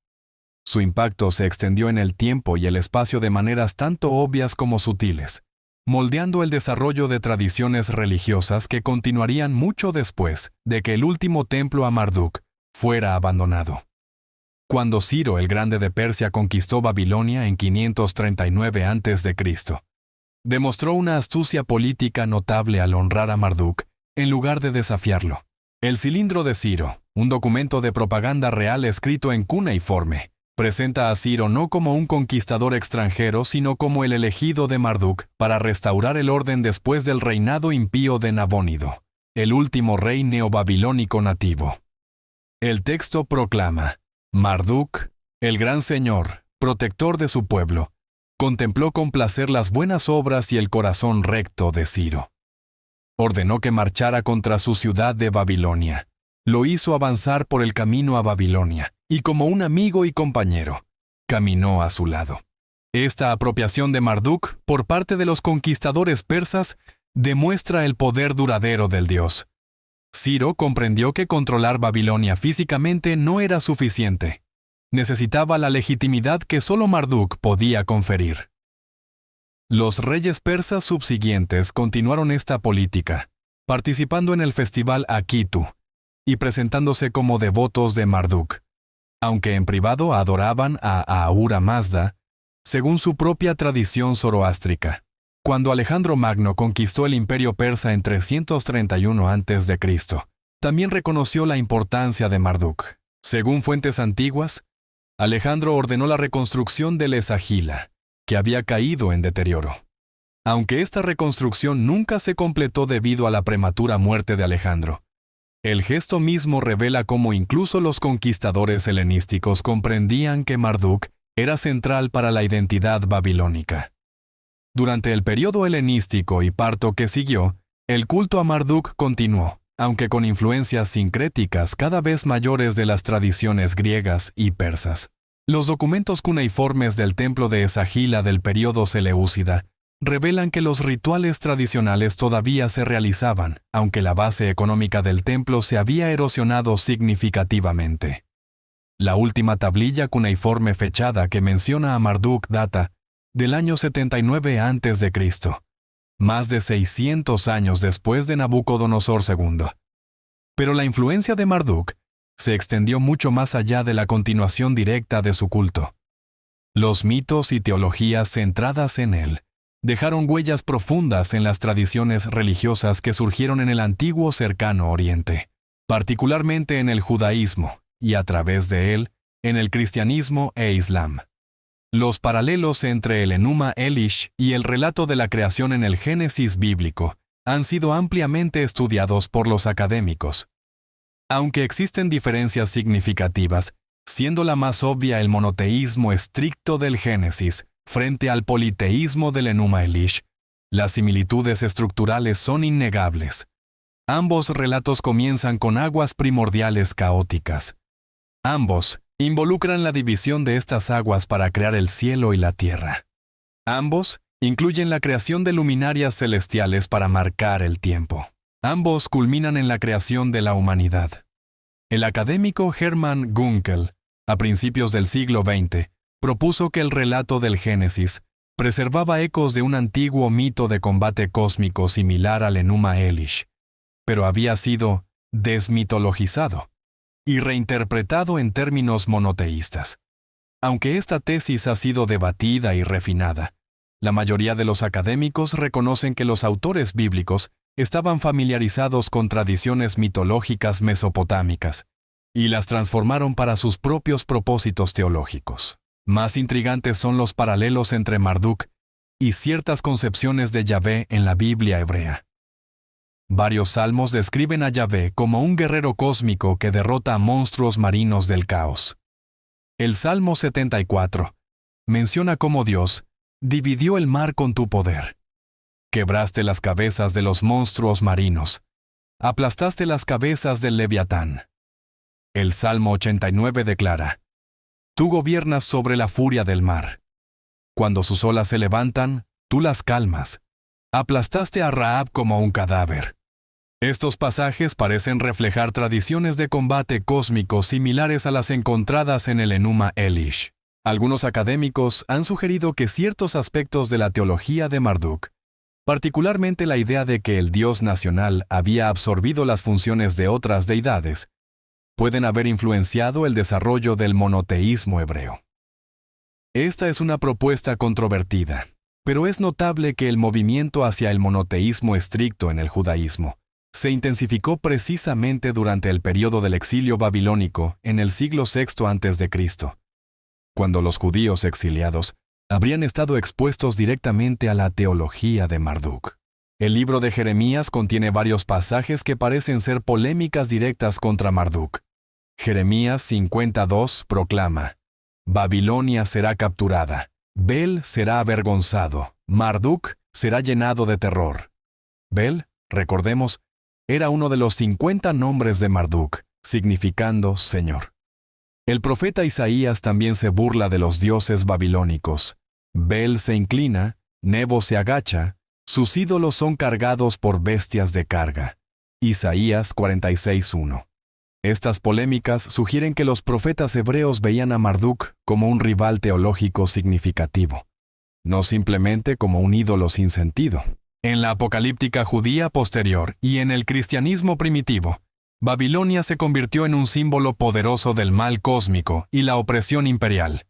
Su impacto se extendió en el tiempo y el espacio de maneras tanto obvias como sutiles, moldeando el desarrollo de tradiciones religiosas que continuarían mucho después de que el último templo a Marduk fuera abandonado. Cuando Ciro el Grande de Persia conquistó Babilonia en 539 a.C., demostró una astucia política notable al honrar a Marduk en lugar de desafiarlo. El Cilindro de Ciro, un documento de propaganda real escrito en cuneiforme, presenta a Ciro no como un conquistador extranjero, sino como el elegido de Marduk para restaurar el orden después del reinado impío de Nabónido, el último rey neobabilónico nativo. El texto proclama: Marduk, el gran señor, protector de su pueblo, contempló con placer las buenas obras y el corazón recto de Ciro. Ordenó que marchara contra su ciudad de Babilonia. Lo hizo avanzar por el camino a Babilonia, y como un amigo y compañero, caminó a su lado. Esta apropiación de Marduk por parte de los conquistadores persas demuestra el poder duradero del Dios. Ciro comprendió que controlar Babilonia físicamente no era suficiente. Necesitaba la legitimidad que solo Marduk podía conferir. Los reyes persas subsiguientes continuaron esta política, participando en el festival Akitu y presentándose como devotos de Marduk, aunque en privado adoraban a Ahura Mazda, según su propia tradición zoroástrica. Cuando Alejandro Magno conquistó el imperio persa en 331 a.C., también reconoció la importancia de Marduk. Según fuentes antiguas, Alejandro ordenó la reconstrucción del Esagila, que había caído en deterioro. Aunque esta reconstrucción nunca se completó debido a la prematura muerte de Alejandro, el gesto mismo revela cómo incluso los conquistadores helenísticos comprendían que Marduk era central para la identidad babilónica. Durante el periodo helenístico y parto que siguió, el culto a Marduk continuó, aunque con influencias sincréticas cada vez mayores de las tradiciones griegas y persas. Los documentos cuneiformes del templo de Esagila del período Seleucida revelan que los rituales tradicionales todavía se realizaban, aunque la base económica del templo se había erosionado significativamente. La última tablilla cuneiforme fechada que menciona a Marduk data del año 79 a.C., más de 600 años después de Nabucodonosor II. Pero la influencia de Marduk se extendió mucho más allá de la continuación directa de su culto. Los mitos y teologías centradas en él dejaron huellas profundas en las tradiciones religiosas que surgieron en el antiguo cercano Oriente, particularmente en el judaísmo y a través de él, en el cristianismo e islam. Los paralelos entre el Enuma Elish y el relato de la creación en el Génesis bíblico han sido ampliamente estudiados por los académicos. Aunque existen diferencias significativas, siendo la más obvia el monoteísmo estricto del Génesis frente al politeísmo del Enuma Elish, las similitudes estructurales son innegables. Ambos relatos comienzan con aguas primordiales caóticas. Ambos involucran la división de estas aguas para crear el cielo y la tierra. Ambos incluyen la creación de luminarias celestiales para marcar el tiempo. Ambos culminan en la creación de la humanidad. El académico Hermann Gunkel, a principios del siglo XX, propuso que el relato del Génesis preservaba ecos de un antiguo mito de combate cósmico similar al Enuma Elish, pero había sido desmitologizado y reinterpretado en términos monoteístas. Aunque esta tesis ha sido debatida y refinada, la mayoría de los académicos reconocen que los autores bíblicos estaban familiarizados con tradiciones mitológicas mesopotámicas y las transformaron para sus propios propósitos teológicos. Más intrigantes son los paralelos entre Marduk y ciertas concepciones de Yahvé en la Biblia hebrea. Varios salmos describen a Yahvé como un guerrero cósmico que derrota a monstruos marinos del caos. El Salmo 74 menciona cómo Dios dividió el mar con tu poder. Quebraste las cabezas de los monstruos marinos. Aplastaste las cabezas del Leviatán. El Salmo 89 declara: Tú gobiernas sobre la furia del mar. Cuando sus olas se levantan, tú las calmas. Aplastaste a Rahab como un cadáver. Estos pasajes parecen reflejar tradiciones de combate cósmico similares a las encontradas en el Enuma Elish. Algunos académicos han sugerido que ciertos aspectos de la teología de Marduk, particularmente la idea de que el dios nacional había absorbido las funciones de otras deidades, pueden haber influenciado el desarrollo del monoteísmo hebreo. Esta es una propuesta controvertida, pero es notable que el movimiento hacia el monoteísmo estricto en el judaísmo se intensificó precisamente durante el periodo del exilio babilónico en el siglo VI a.C., cuando los judíos exiliados habrían estado expuestos directamente a la teología de Marduk. El libro de Jeremías contiene varios pasajes que parecen ser polémicas directas contra Marduk. Jeremías 52 proclama: Babilonia será capturada, Bel será avergonzado, Marduk será llenado de terror. Bel, recordemos, era uno de los 50 nombres de Marduk, significando Señor. El profeta Isaías también se burla de los dioses babilónicos. Bel se inclina, Nebo se agacha, sus ídolos son cargados por bestias de carga. Isaías 46:1. Estas polémicas sugieren que los profetas hebreos veían a Marduk como un rival teológico significativo, no simplemente como un ídolo sin sentido. En la apocalíptica judía posterior y en el cristianismo primitivo, Babilonia se convirtió en un símbolo poderoso del mal cósmico y la opresión imperial.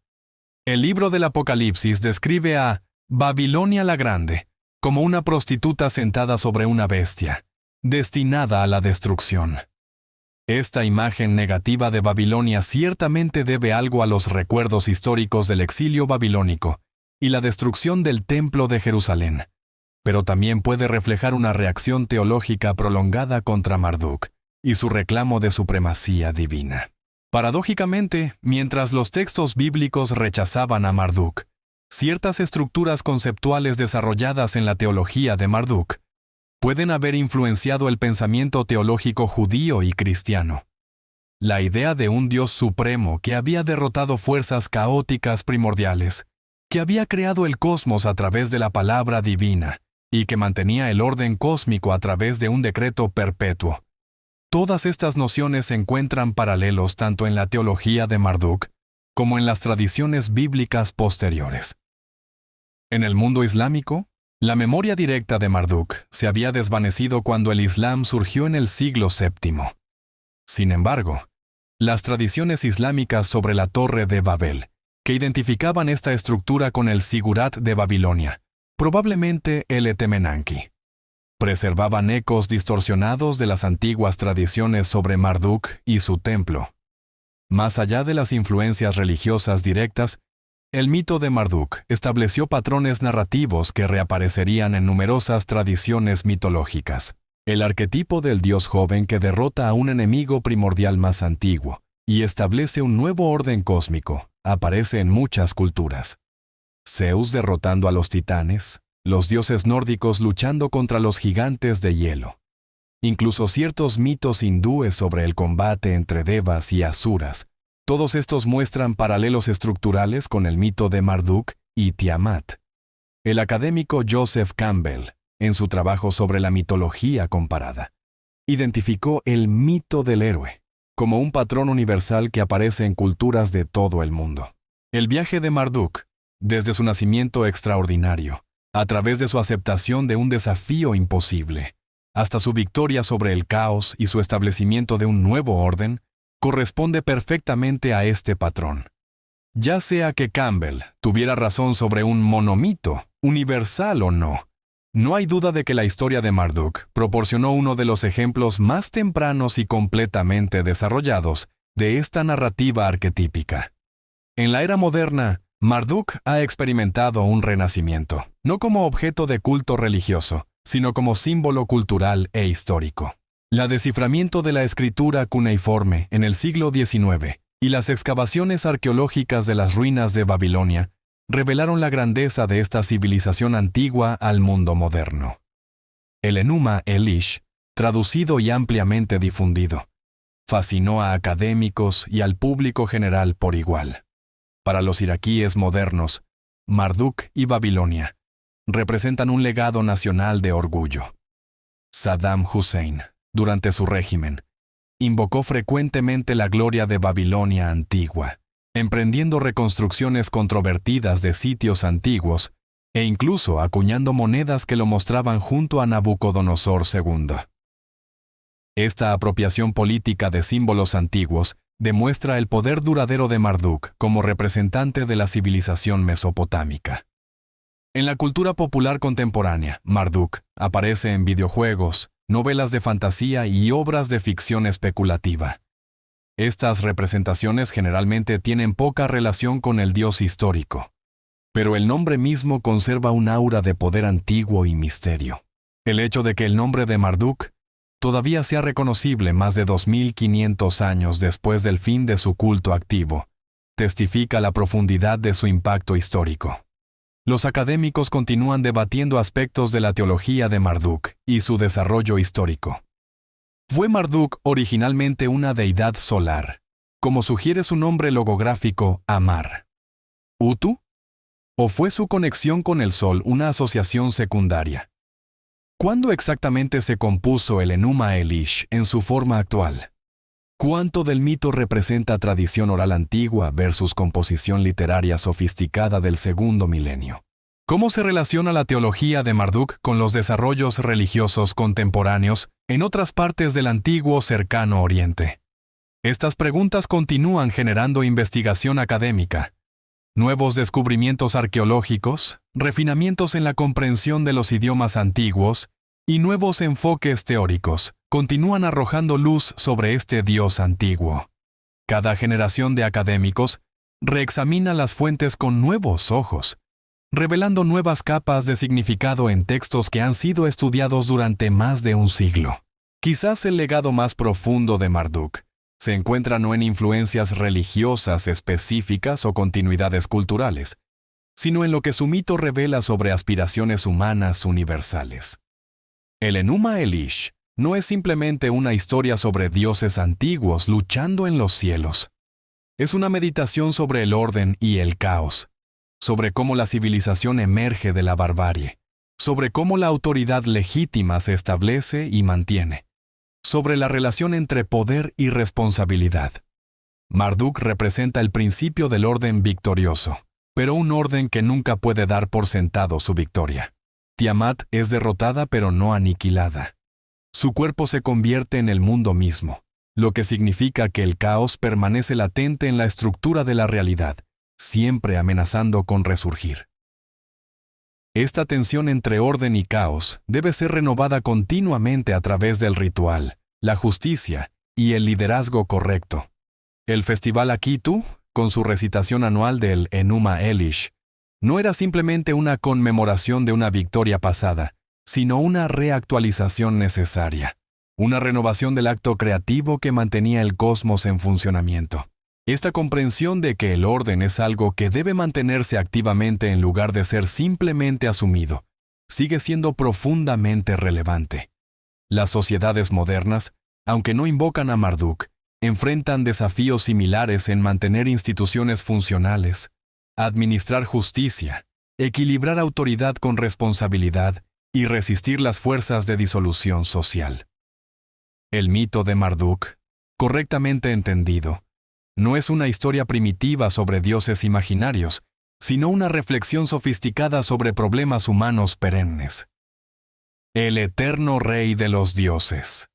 El libro del Apocalipsis describe a Babilonia la Grande como una prostituta sentada sobre una bestia, destinada a la destrucción. Esta imagen negativa de Babilonia ciertamente debe algo a los recuerdos históricos del exilio babilónico y la destrucción del Templo de Jerusalén, pero también puede reflejar una reacción teológica prolongada contra Marduk y su reclamo de supremacía divina. Paradójicamente, mientras los textos bíblicos rechazaban a Marduk, ciertas estructuras conceptuales desarrolladas en la teología de Marduk pueden haber influenciado el pensamiento teológico judío y cristiano. la idea de un Dios supremo que había derrotado fuerzas caóticas primordiales, que había creado el cosmos a través de la palabra divina y que mantenía el orden cósmico a través de un decreto perpetuo. Todas estas nociones se encuentran paralelos tanto en la teología de Marduk como en las tradiciones bíblicas posteriores. En el mundo islámico, la memoria directa de Marduk se había desvanecido cuando el Islam surgió en el siglo VII. Sin embargo, las tradiciones islámicas sobre la Torre de Babel, que identificaban esta estructura con el Sigurat de Babilonia, probablemente el Etemenanki, preservaban ecos distorsionados de las antiguas tradiciones sobre Marduk y su templo. Más allá de las influencias religiosas directas, el mito de Marduk estableció patrones narrativos que reaparecerían en numerosas tradiciones mitológicas. El arquetipo del dios joven que derrota a un enemigo primordial más antiguo y establece un nuevo orden cósmico aparece en muchas culturas. Zeus derrotando a los titanes, los dioses nórdicos luchando contra los gigantes de hielo. Incluso ciertos mitos hindúes sobre el combate entre devas y asuras. Todos estos muestran paralelos estructurales con el mito de Marduk y Tiamat. El académico Joseph Campbell, en su trabajo sobre la mitología comparada, identificó el mito del héroe como un patrón universal que aparece en culturas de todo el mundo. El viaje de Marduk, desde su nacimiento extraordinario, a través de su aceptación de un desafío imposible, hasta su victoria sobre el caos y su establecimiento de un nuevo orden, corresponde perfectamente a este patrón. Ya sea que Campbell tuviera razón sobre un monomito, universal o no, no hay duda de que la historia de Marduk proporcionó uno de los ejemplos más tempranos y completamente desarrollados de esta narrativa arquetípica. En la era moderna, Marduk ha experimentado un renacimiento, no como objeto de culto religioso, sino como símbolo cultural e histórico. El desciframiento de la escritura cuneiforme en el siglo XIX y las excavaciones arqueológicas de las ruinas de Babilonia revelaron la grandeza de esta civilización antigua al mundo moderno. El Enuma Elish, traducido y ampliamente difundido, fascinó a académicos y al público general por igual. Para los iraquíes modernos, Marduk y Babilonia representan un legado nacional de orgullo. Saddam Hussein, durante su régimen, invocó frecuentemente la gloria de Babilonia antigua, emprendiendo reconstrucciones controvertidas de sitios antiguos e incluso acuñando monedas que lo mostraban junto a Nabucodonosor II. Esta apropiación política de símbolos antiguos demuestra el poder duradero de Marduk como representante de la civilización mesopotámica. En la cultura popular contemporánea, Marduk aparece en videojuegos, novelas de fantasía y obras de ficción especulativa. Estas representaciones generalmente tienen poca relación con el dios histórico, pero el nombre mismo conserva un aura de poder antiguo y misterio. El hecho de que el nombre de Marduk todavía sea reconocible más de 2500 años después del fin de su culto activo, testifica la profundidad de su impacto histórico. Los académicos continúan debatiendo aspectos de la teología de Marduk y su desarrollo histórico. ¿Fue Marduk originalmente una deidad solar, como sugiere su nombre logográfico Amar, Utu? ¿O fue su conexión con el Sol una asociación secundaria? ¿Cuándo exactamente se compuso el Enuma Elish en su forma actual? ¿Cuánto del mito representa tradición oral antigua versus composición literaria sofisticada del segundo milenio? ¿Cómo se relaciona la teología de Marduk con los desarrollos religiosos contemporáneos en otras partes del antiguo cercano Oriente? Estas preguntas continúan generando investigación académica, nuevos descubrimientos arqueológicos, refinamientos en la comprensión de los idiomas antiguos y nuevos enfoques teóricos continúan arrojando luz sobre este dios antiguo. Cada generación de académicos reexamina las fuentes con nuevos ojos, revelando nuevas capas de significado en textos que han sido estudiados durante más de un siglo. Quizás el legado más profundo de Marduk se encuentra no en influencias religiosas específicas o continuidades culturales, sino en lo que su mito revela sobre aspiraciones humanas universales. El Enuma Elish no es simplemente una historia sobre dioses antiguos luchando en los cielos. Es una meditación sobre el orden y el caos, sobre cómo la civilización emerge de la barbarie, sobre cómo la autoridad legítima se establece y mantiene, sobre la relación entre poder y responsabilidad. Marduk representa el principio del orden victorioso, pero un orden que nunca puede dar por sentado su victoria. Tiamat es derrotada pero no aniquilada. Su cuerpo se convierte en el mundo mismo, lo que significa que el caos permanece latente en la estructura de la realidad, siempre amenazando con resurgir. Esta tensión entre orden y caos debe ser renovada continuamente a través del ritual, la justicia y el liderazgo correcto. El festival Akitu, con su recitación anual del Enuma Elish, no era simplemente una conmemoración de una victoria pasada, sino una reactualización necesaria, una renovación del acto creativo que mantenía el cosmos en funcionamiento. Esta comprensión de que el orden es algo que debe mantenerse activamente en lugar de ser simplemente asumido, sigue siendo profundamente relevante. Las sociedades modernas, aunque no invocan a Marduk, enfrentan desafíos similares en mantener instituciones funcionales, administrar justicia, equilibrar autoridad con responsabilidad y resistir las fuerzas de disolución social. El mito de Marduk, correctamente entendido, no es una historia primitiva sobre dioses imaginarios, sino una reflexión sofisticada sobre problemas humanos perennes. El eterno rey de los dioses.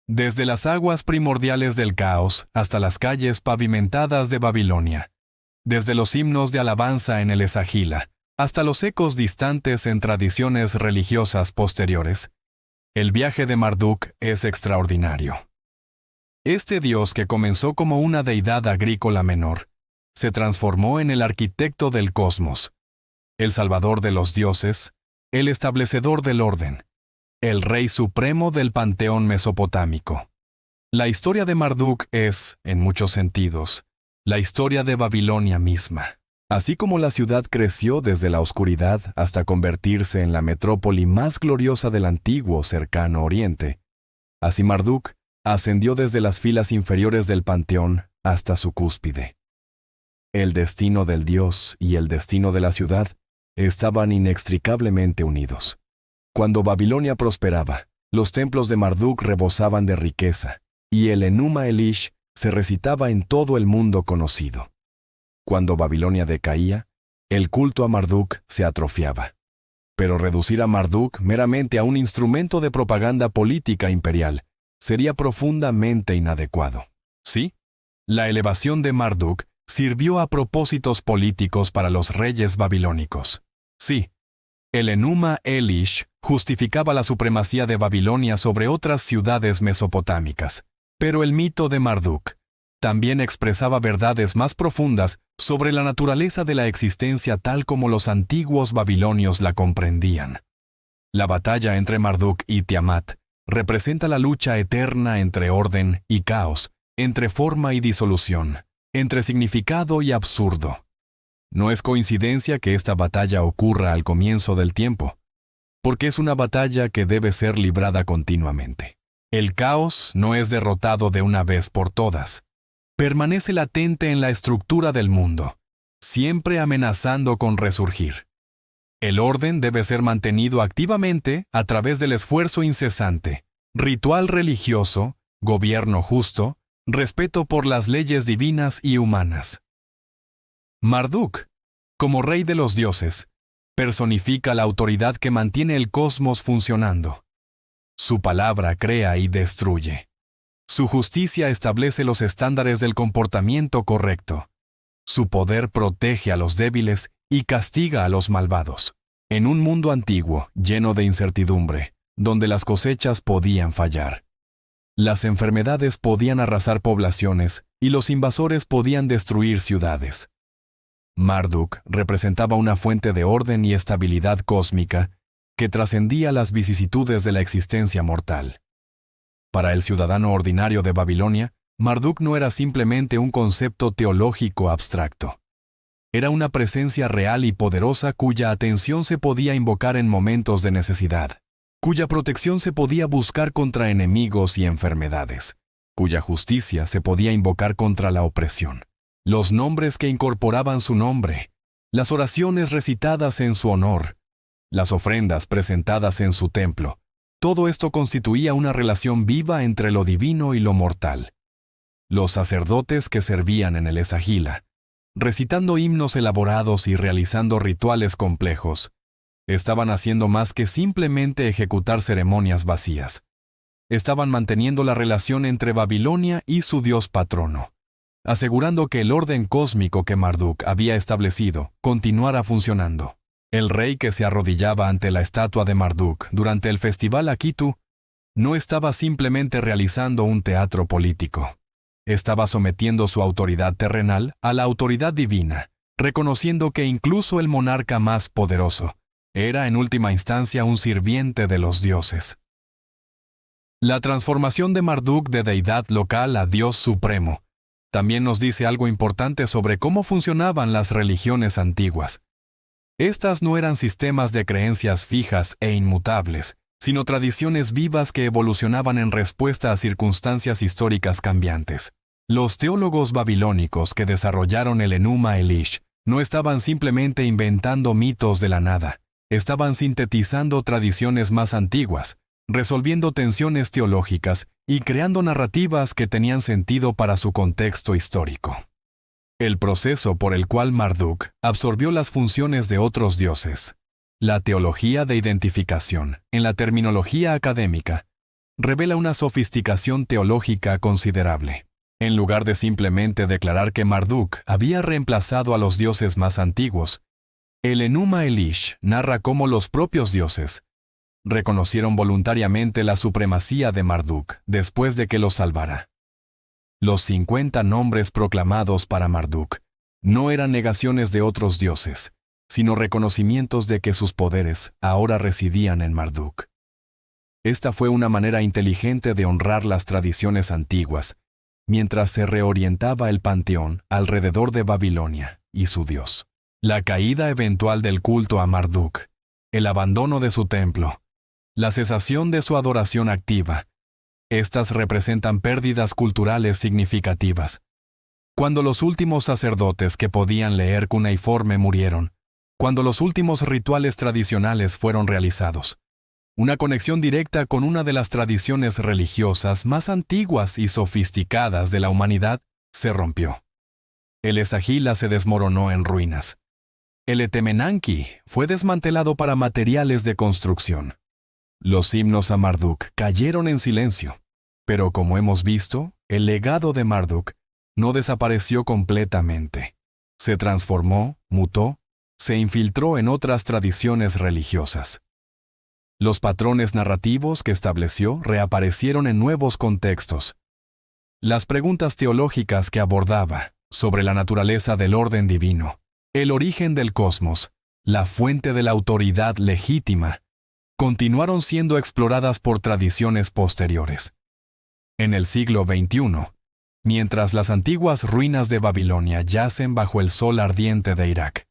Desde las aguas primordiales del caos hasta las calles pavimentadas de Babilonia, desde los himnos de alabanza en el Esagila hasta los ecos distantes en tradiciones religiosas posteriores, el viaje de Marduk es extraordinario. Este dios que comenzó como una deidad agrícola menor, se transformó en el arquitecto del cosmos, el salvador de los dioses, el establecedor del orden, el rey supremo del panteón mesopotámico. La historia de Marduk es, en muchos sentidos, la historia de Babilonia misma. Así como la ciudad creció desde la oscuridad hasta convertirse en la metrópoli más gloriosa del antiguo cercano Oriente, así Marduk ascendió desde las filas inferiores del panteón hasta su cúspide. El destino del dios y el destino de la ciudad estaban inextricablemente unidos. Cuando Babilonia prosperaba, los templos de Marduk rebosaban de riqueza, y el Enuma Elish se recitaba en todo el mundo conocido. Cuando Babilonia decaía, el culto a Marduk se atrofiaba. Pero reducir a Marduk meramente a un instrumento de propaganda política imperial sería profundamente inadecuado. Sí, la elevación de Marduk sirvió a propósitos políticos para los reyes babilónicos. Sí, el Enuma Elish justificaba la supremacía de Babilonia sobre otras ciudades mesopotámicas, pero el mito de Marduk también expresaba verdades más profundas sobre la naturaleza de la existencia tal como los antiguos babilonios la comprendían. La batalla entre Marduk y Tiamat representa la lucha eterna entre orden y caos, entre forma y disolución, entre significado y absurdo. No es coincidencia que esta batalla ocurra al comienzo del tiempo, porque es una batalla que debe ser librada continuamente. El caos no es derrotado de una vez por todas. Permanece latente en la estructura del mundo, siempre amenazando con resurgir. El orden debe ser mantenido activamente a través del esfuerzo incesante, ritual religioso, gobierno justo, respeto por las leyes divinas y humanas. Marduk, como rey de los dioses, personifica la autoridad que mantiene el cosmos funcionando. Su palabra crea y destruye. Su justicia establece los estándares del comportamiento correcto. Su poder protege a los débiles y castiga a los malvados. En un mundo antiguo, lleno de incertidumbre, donde las cosechas podían fallar, las enfermedades podían arrasar poblaciones y los invasores podían destruir ciudades. Marduk representaba una fuente de orden y estabilidad cósmica que trascendía las vicisitudes de la existencia mortal. Para el ciudadano ordinario de Babilonia, Marduk no era simplemente un concepto teológico abstracto. Era una presencia real y poderosa cuya atención se podía invocar en momentos de necesidad. cuya protección se podía buscar contra enemigos y enfermedades, cuya justicia se podía invocar contra la opresión. Los nombres que incorporaban su nombre, las oraciones recitadas en su honor, las ofrendas presentadas en su templo, todo esto constituía una relación viva entre lo divino y lo mortal. Los sacerdotes que servían en el Esagila, recitando himnos elaborados y realizando rituales complejos, estaban haciendo más que simplemente ejecutar ceremonias vacías. Estaban manteniendo la relación entre Babilonia y su dios patrono, asegurando que el orden cósmico que Marduk había establecido continuara funcionando. El rey que se arrodillaba ante la estatua de Marduk durante el festival Akitu no estaba simplemente realizando un teatro político. Estaba sometiendo su autoridad terrenal a la autoridad divina, reconociendo que incluso el monarca más poderoso era en última instancia un sirviente de los dioses. La transformación de Marduk de deidad local a Dios supremo también nos dice algo importante sobre cómo funcionaban las religiones antiguas. Estas no eran sistemas de creencias fijas e inmutables, sino tradiciones vivas que evolucionaban en respuesta a circunstancias históricas cambiantes. Los teólogos babilónicos que desarrollaron el Enuma Elish no estaban simplemente inventando mitos de la nada, estaban sintetizando tradiciones más antiguas, resolviendo tensiones teológicas y creando narrativas que tenían sentido para su contexto histórico. El proceso por el cual Marduk absorbió las funciones de otros dioses, la teología de identificación, en la terminología académica, revela una sofisticación teológica considerable. En lugar de simplemente declarar que Marduk había reemplazado a los dioses más antiguos, el Enuma Elish narra cómo los propios dioses reconocieron voluntariamente la supremacía de Marduk después de que los salvara. Los 50 nombres proclamados para Marduk no eran negaciones de otros dioses, sino reconocimientos de que sus poderes ahora residían en Marduk. Esta fue una manera inteligente de honrar las tradiciones antiguas, mientras se reorientaba el panteón alrededor de Babilonia y su dios. La caída eventual del culto a Marduk, el abandono de su templo, la cesación de su adoración activa, estas representan pérdidas culturales significativas. Cuando los últimos sacerdotes que podían leer cuneiforme murieron, cuando los últimos rituales tradicionales fueron realizados, una conexión directa con una de las tradiciones religiosas más antiguas y sofisticadas de la humanidad se rompió. El Esagila se desmoronó en ruinas. El Etemenanki fue desmantelado para materiales de construcción. Los himnos a Marduk cayeron en silencio, pero como hemos visto, el legado de Marduk no desapareció completamente. Se transformó, mutó, se infiltró en otras tradiciones religiosas. Los patrones narrativos que estableció reaparecieron en nuevos contextos. Las preguntas teológicas que abordaba sobre la naturaleza del orden divino, el origen del cosmos, la fuente de la autoridad legítima, continuaron siendo exploradas por tradiciones posteriores. En el siglo XXI, mientras las antiguas ruinas de Babilonia yacen bajo el sol ardiente de Irak,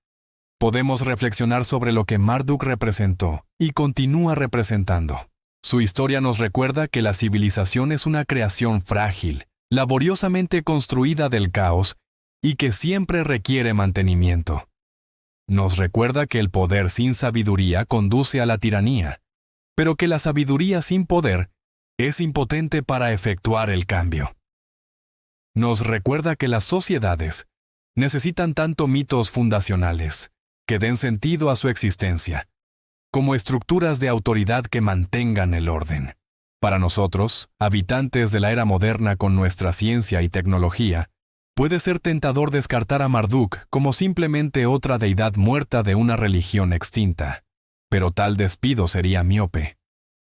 podemos reflexionar sobre lo que Marduk representó y continúa representando. Su historia nos recuerda que la civilización es una creación frágil, laboriosamente construida del caos y que siempre requiere mantenimiento. Nos recuerda que el poder sin sabiduría conduce a la tiranía, pero que la sabiduría sin poder es impotente para efectuar el cambio. Nos recuerda que las sociedades necesitan tanto mitos fundacionales que den sentido a su existencia, como estructuras de autoridad que mantengan el orden. Para nosotros, habitantes de la era moderna con nuestra ciencia y tecnología, puede ser tentador descartar a Marduk como simplemente otra deidad muerta de una religión extinta. Pero tal despido sería miope.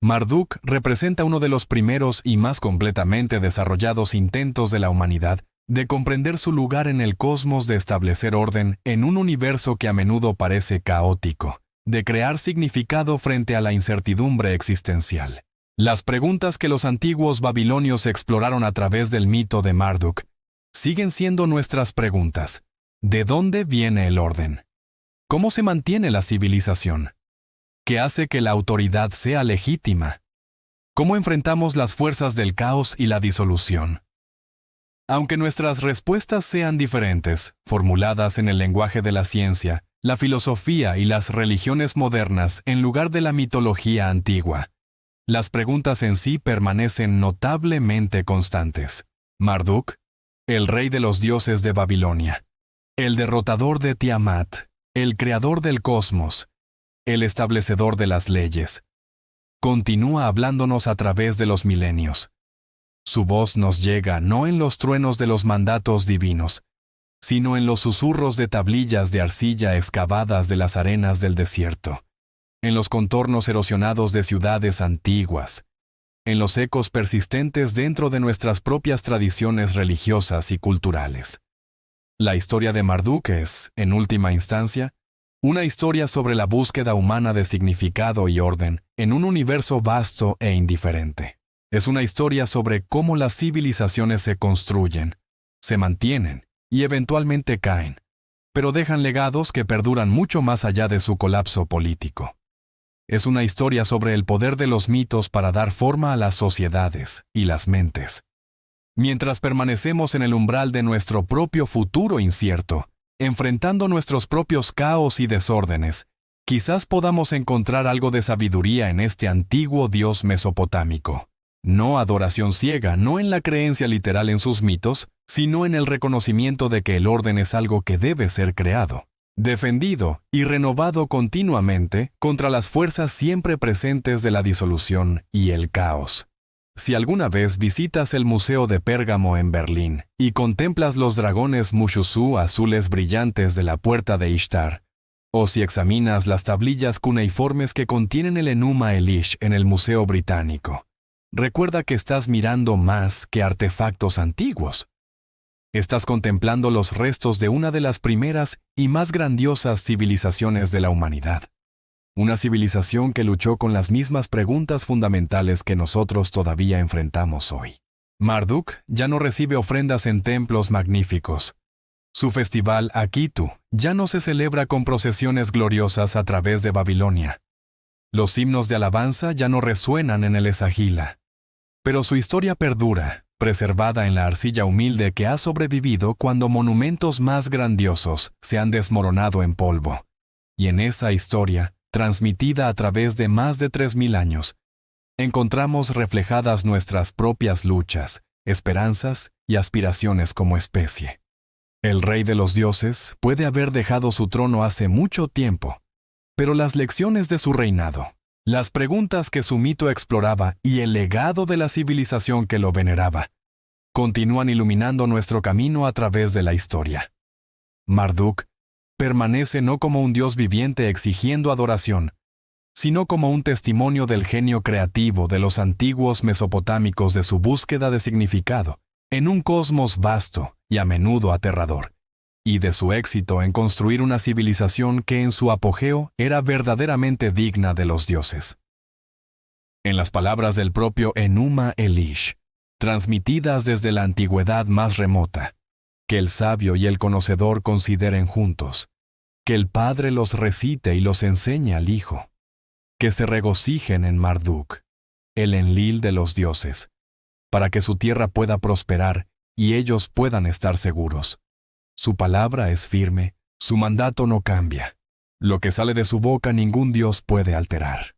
Marduk representa uno de los primeros y más completamente desarrollados intentos de la humanidad de comprender su lugar en el cosmos, de establecer orden en un universo que a menudo parece caótico, de crear significado frente a la incertidumbre existencial. Las preguntas que los antiguos babilonios exploraron a través del mito de Marduk siguen siendo nuestras preguntas. ¿De dónde viene el orden? ¿Cómo se mantiene la civilización? que hace que la autoridad sea legítima. ¿Cómo enfrentamos las fuerzas del caos y la disolución? Aunque nuestras respuestas sean diferentes, formuladas en el lenguaje de la ciencia, la filosofía y las religiones modernas en lugar de la mitología antigua, las preguntas en sí permanecen notablemente constantes. Marduk, el rey de los dioses de Babilonia, el derrotador de Tiamat, el creador del cosmos, el establecedor de las leyes, continúa hablándonos a través de los milenios. Su voz nos llega no en los truenos de los mandatos divinos, sino en los susurros de tablillas de arcilla excavadas de las arenas del desierto, en los contornos erosionados de ciudades antiguas, en los ecos persistentes dentro de nuestras propias tradiciones religiosas y culturales. La historia de Marduk es, en última instancia, una historia sobre la búsqueda humana de significado y orden en un universo vasto e indiferente. Es una historia sobre cómo las civilizaciones se construyen, se mantienen y eventualmente caen, pero dejan legados que perduran mucho más allá de su colapso político. Es una historia sobre el poder de los mitos para dar forma a las sociedades y las mentes. Mientras permanecemos en el umbral de nuestro propio futuro incierto, enfrentando nuestros propios caos y desórdenes, quizás podamos encontrar algo de sabiduría en este antiguo dios mesopotámico. No adoración ciega, no en la creencia literal en sus mitos, sino en el reconocimiento de que el orden es algo que debe ser creado, defendido y renovado continuamente contra las fuerzas siempre presentes de la disolución y el caos. Si alguna vez visitas el Museo de Pérgamo en Berlín y contemplas los dragones Mushushu azules brillantes de la puerta de Ishtar, o si examinas las tablillas cuneiformes que contienen el Enuma Elish en el Museo Británico, recuerda que estás mirando más que artefactos antiguos. Estás contemplando los restos de una de las primeras y más grandiosas civilizaciones de la humanidad. Una civilización que luchó con las mismas preguntas fundamentales que nosotros todavía enfrentamos hoy. Marduk ya no recibe ofrendas en templos magníficos. Su festival Akitu ya no se celebra con procesiones gloriosas a través de Babilonia. Los himnos de alabanza ya no resuenan en el Esagila. Pero su historia perdura, preservada en la arcilla humilde que ha sobrevivido cuando monumentos más grandiosos se han desmoronado en polvo. Y en esa historia, transmitida a través de más de 3000 años, encontramos reflejadas nuestras propias luchas, esperanzas y aspiraciones como especie. El rey de los dioses puede haber dejado su trono hace mucho tiempo, pero las lecciones de su reinado, las preguntas que su mito exploraba y el legado de la civilización que lo veneraba, continúan iluminando nuestro camino a través de la historia. Marduk permanece no como un dios viviente exigiendo adoración, sino como un testimonio del genio creativo de los antiguos mesopotámicos de su búsqueda de significado en un cosmos vasto y a menudo aterrador, y de su éxito en construir una civilización que en su apogeo era verdaderamente digna de los dioses. En las palabras del propio Enuma Elish, transmitidas desde la antigüedad más remota, que el sabio y el conocedor consideren juntos, que el Padre los recite y los enseñe al Hijo, que se regocijen en Marduk, el Enlil de los dioses, para que su tierra pueda prosperar y ellos puedan estar seguros. Su palabra es firme, su mandato no cambia. Lo que sale de su boca ningún dios puede alterar.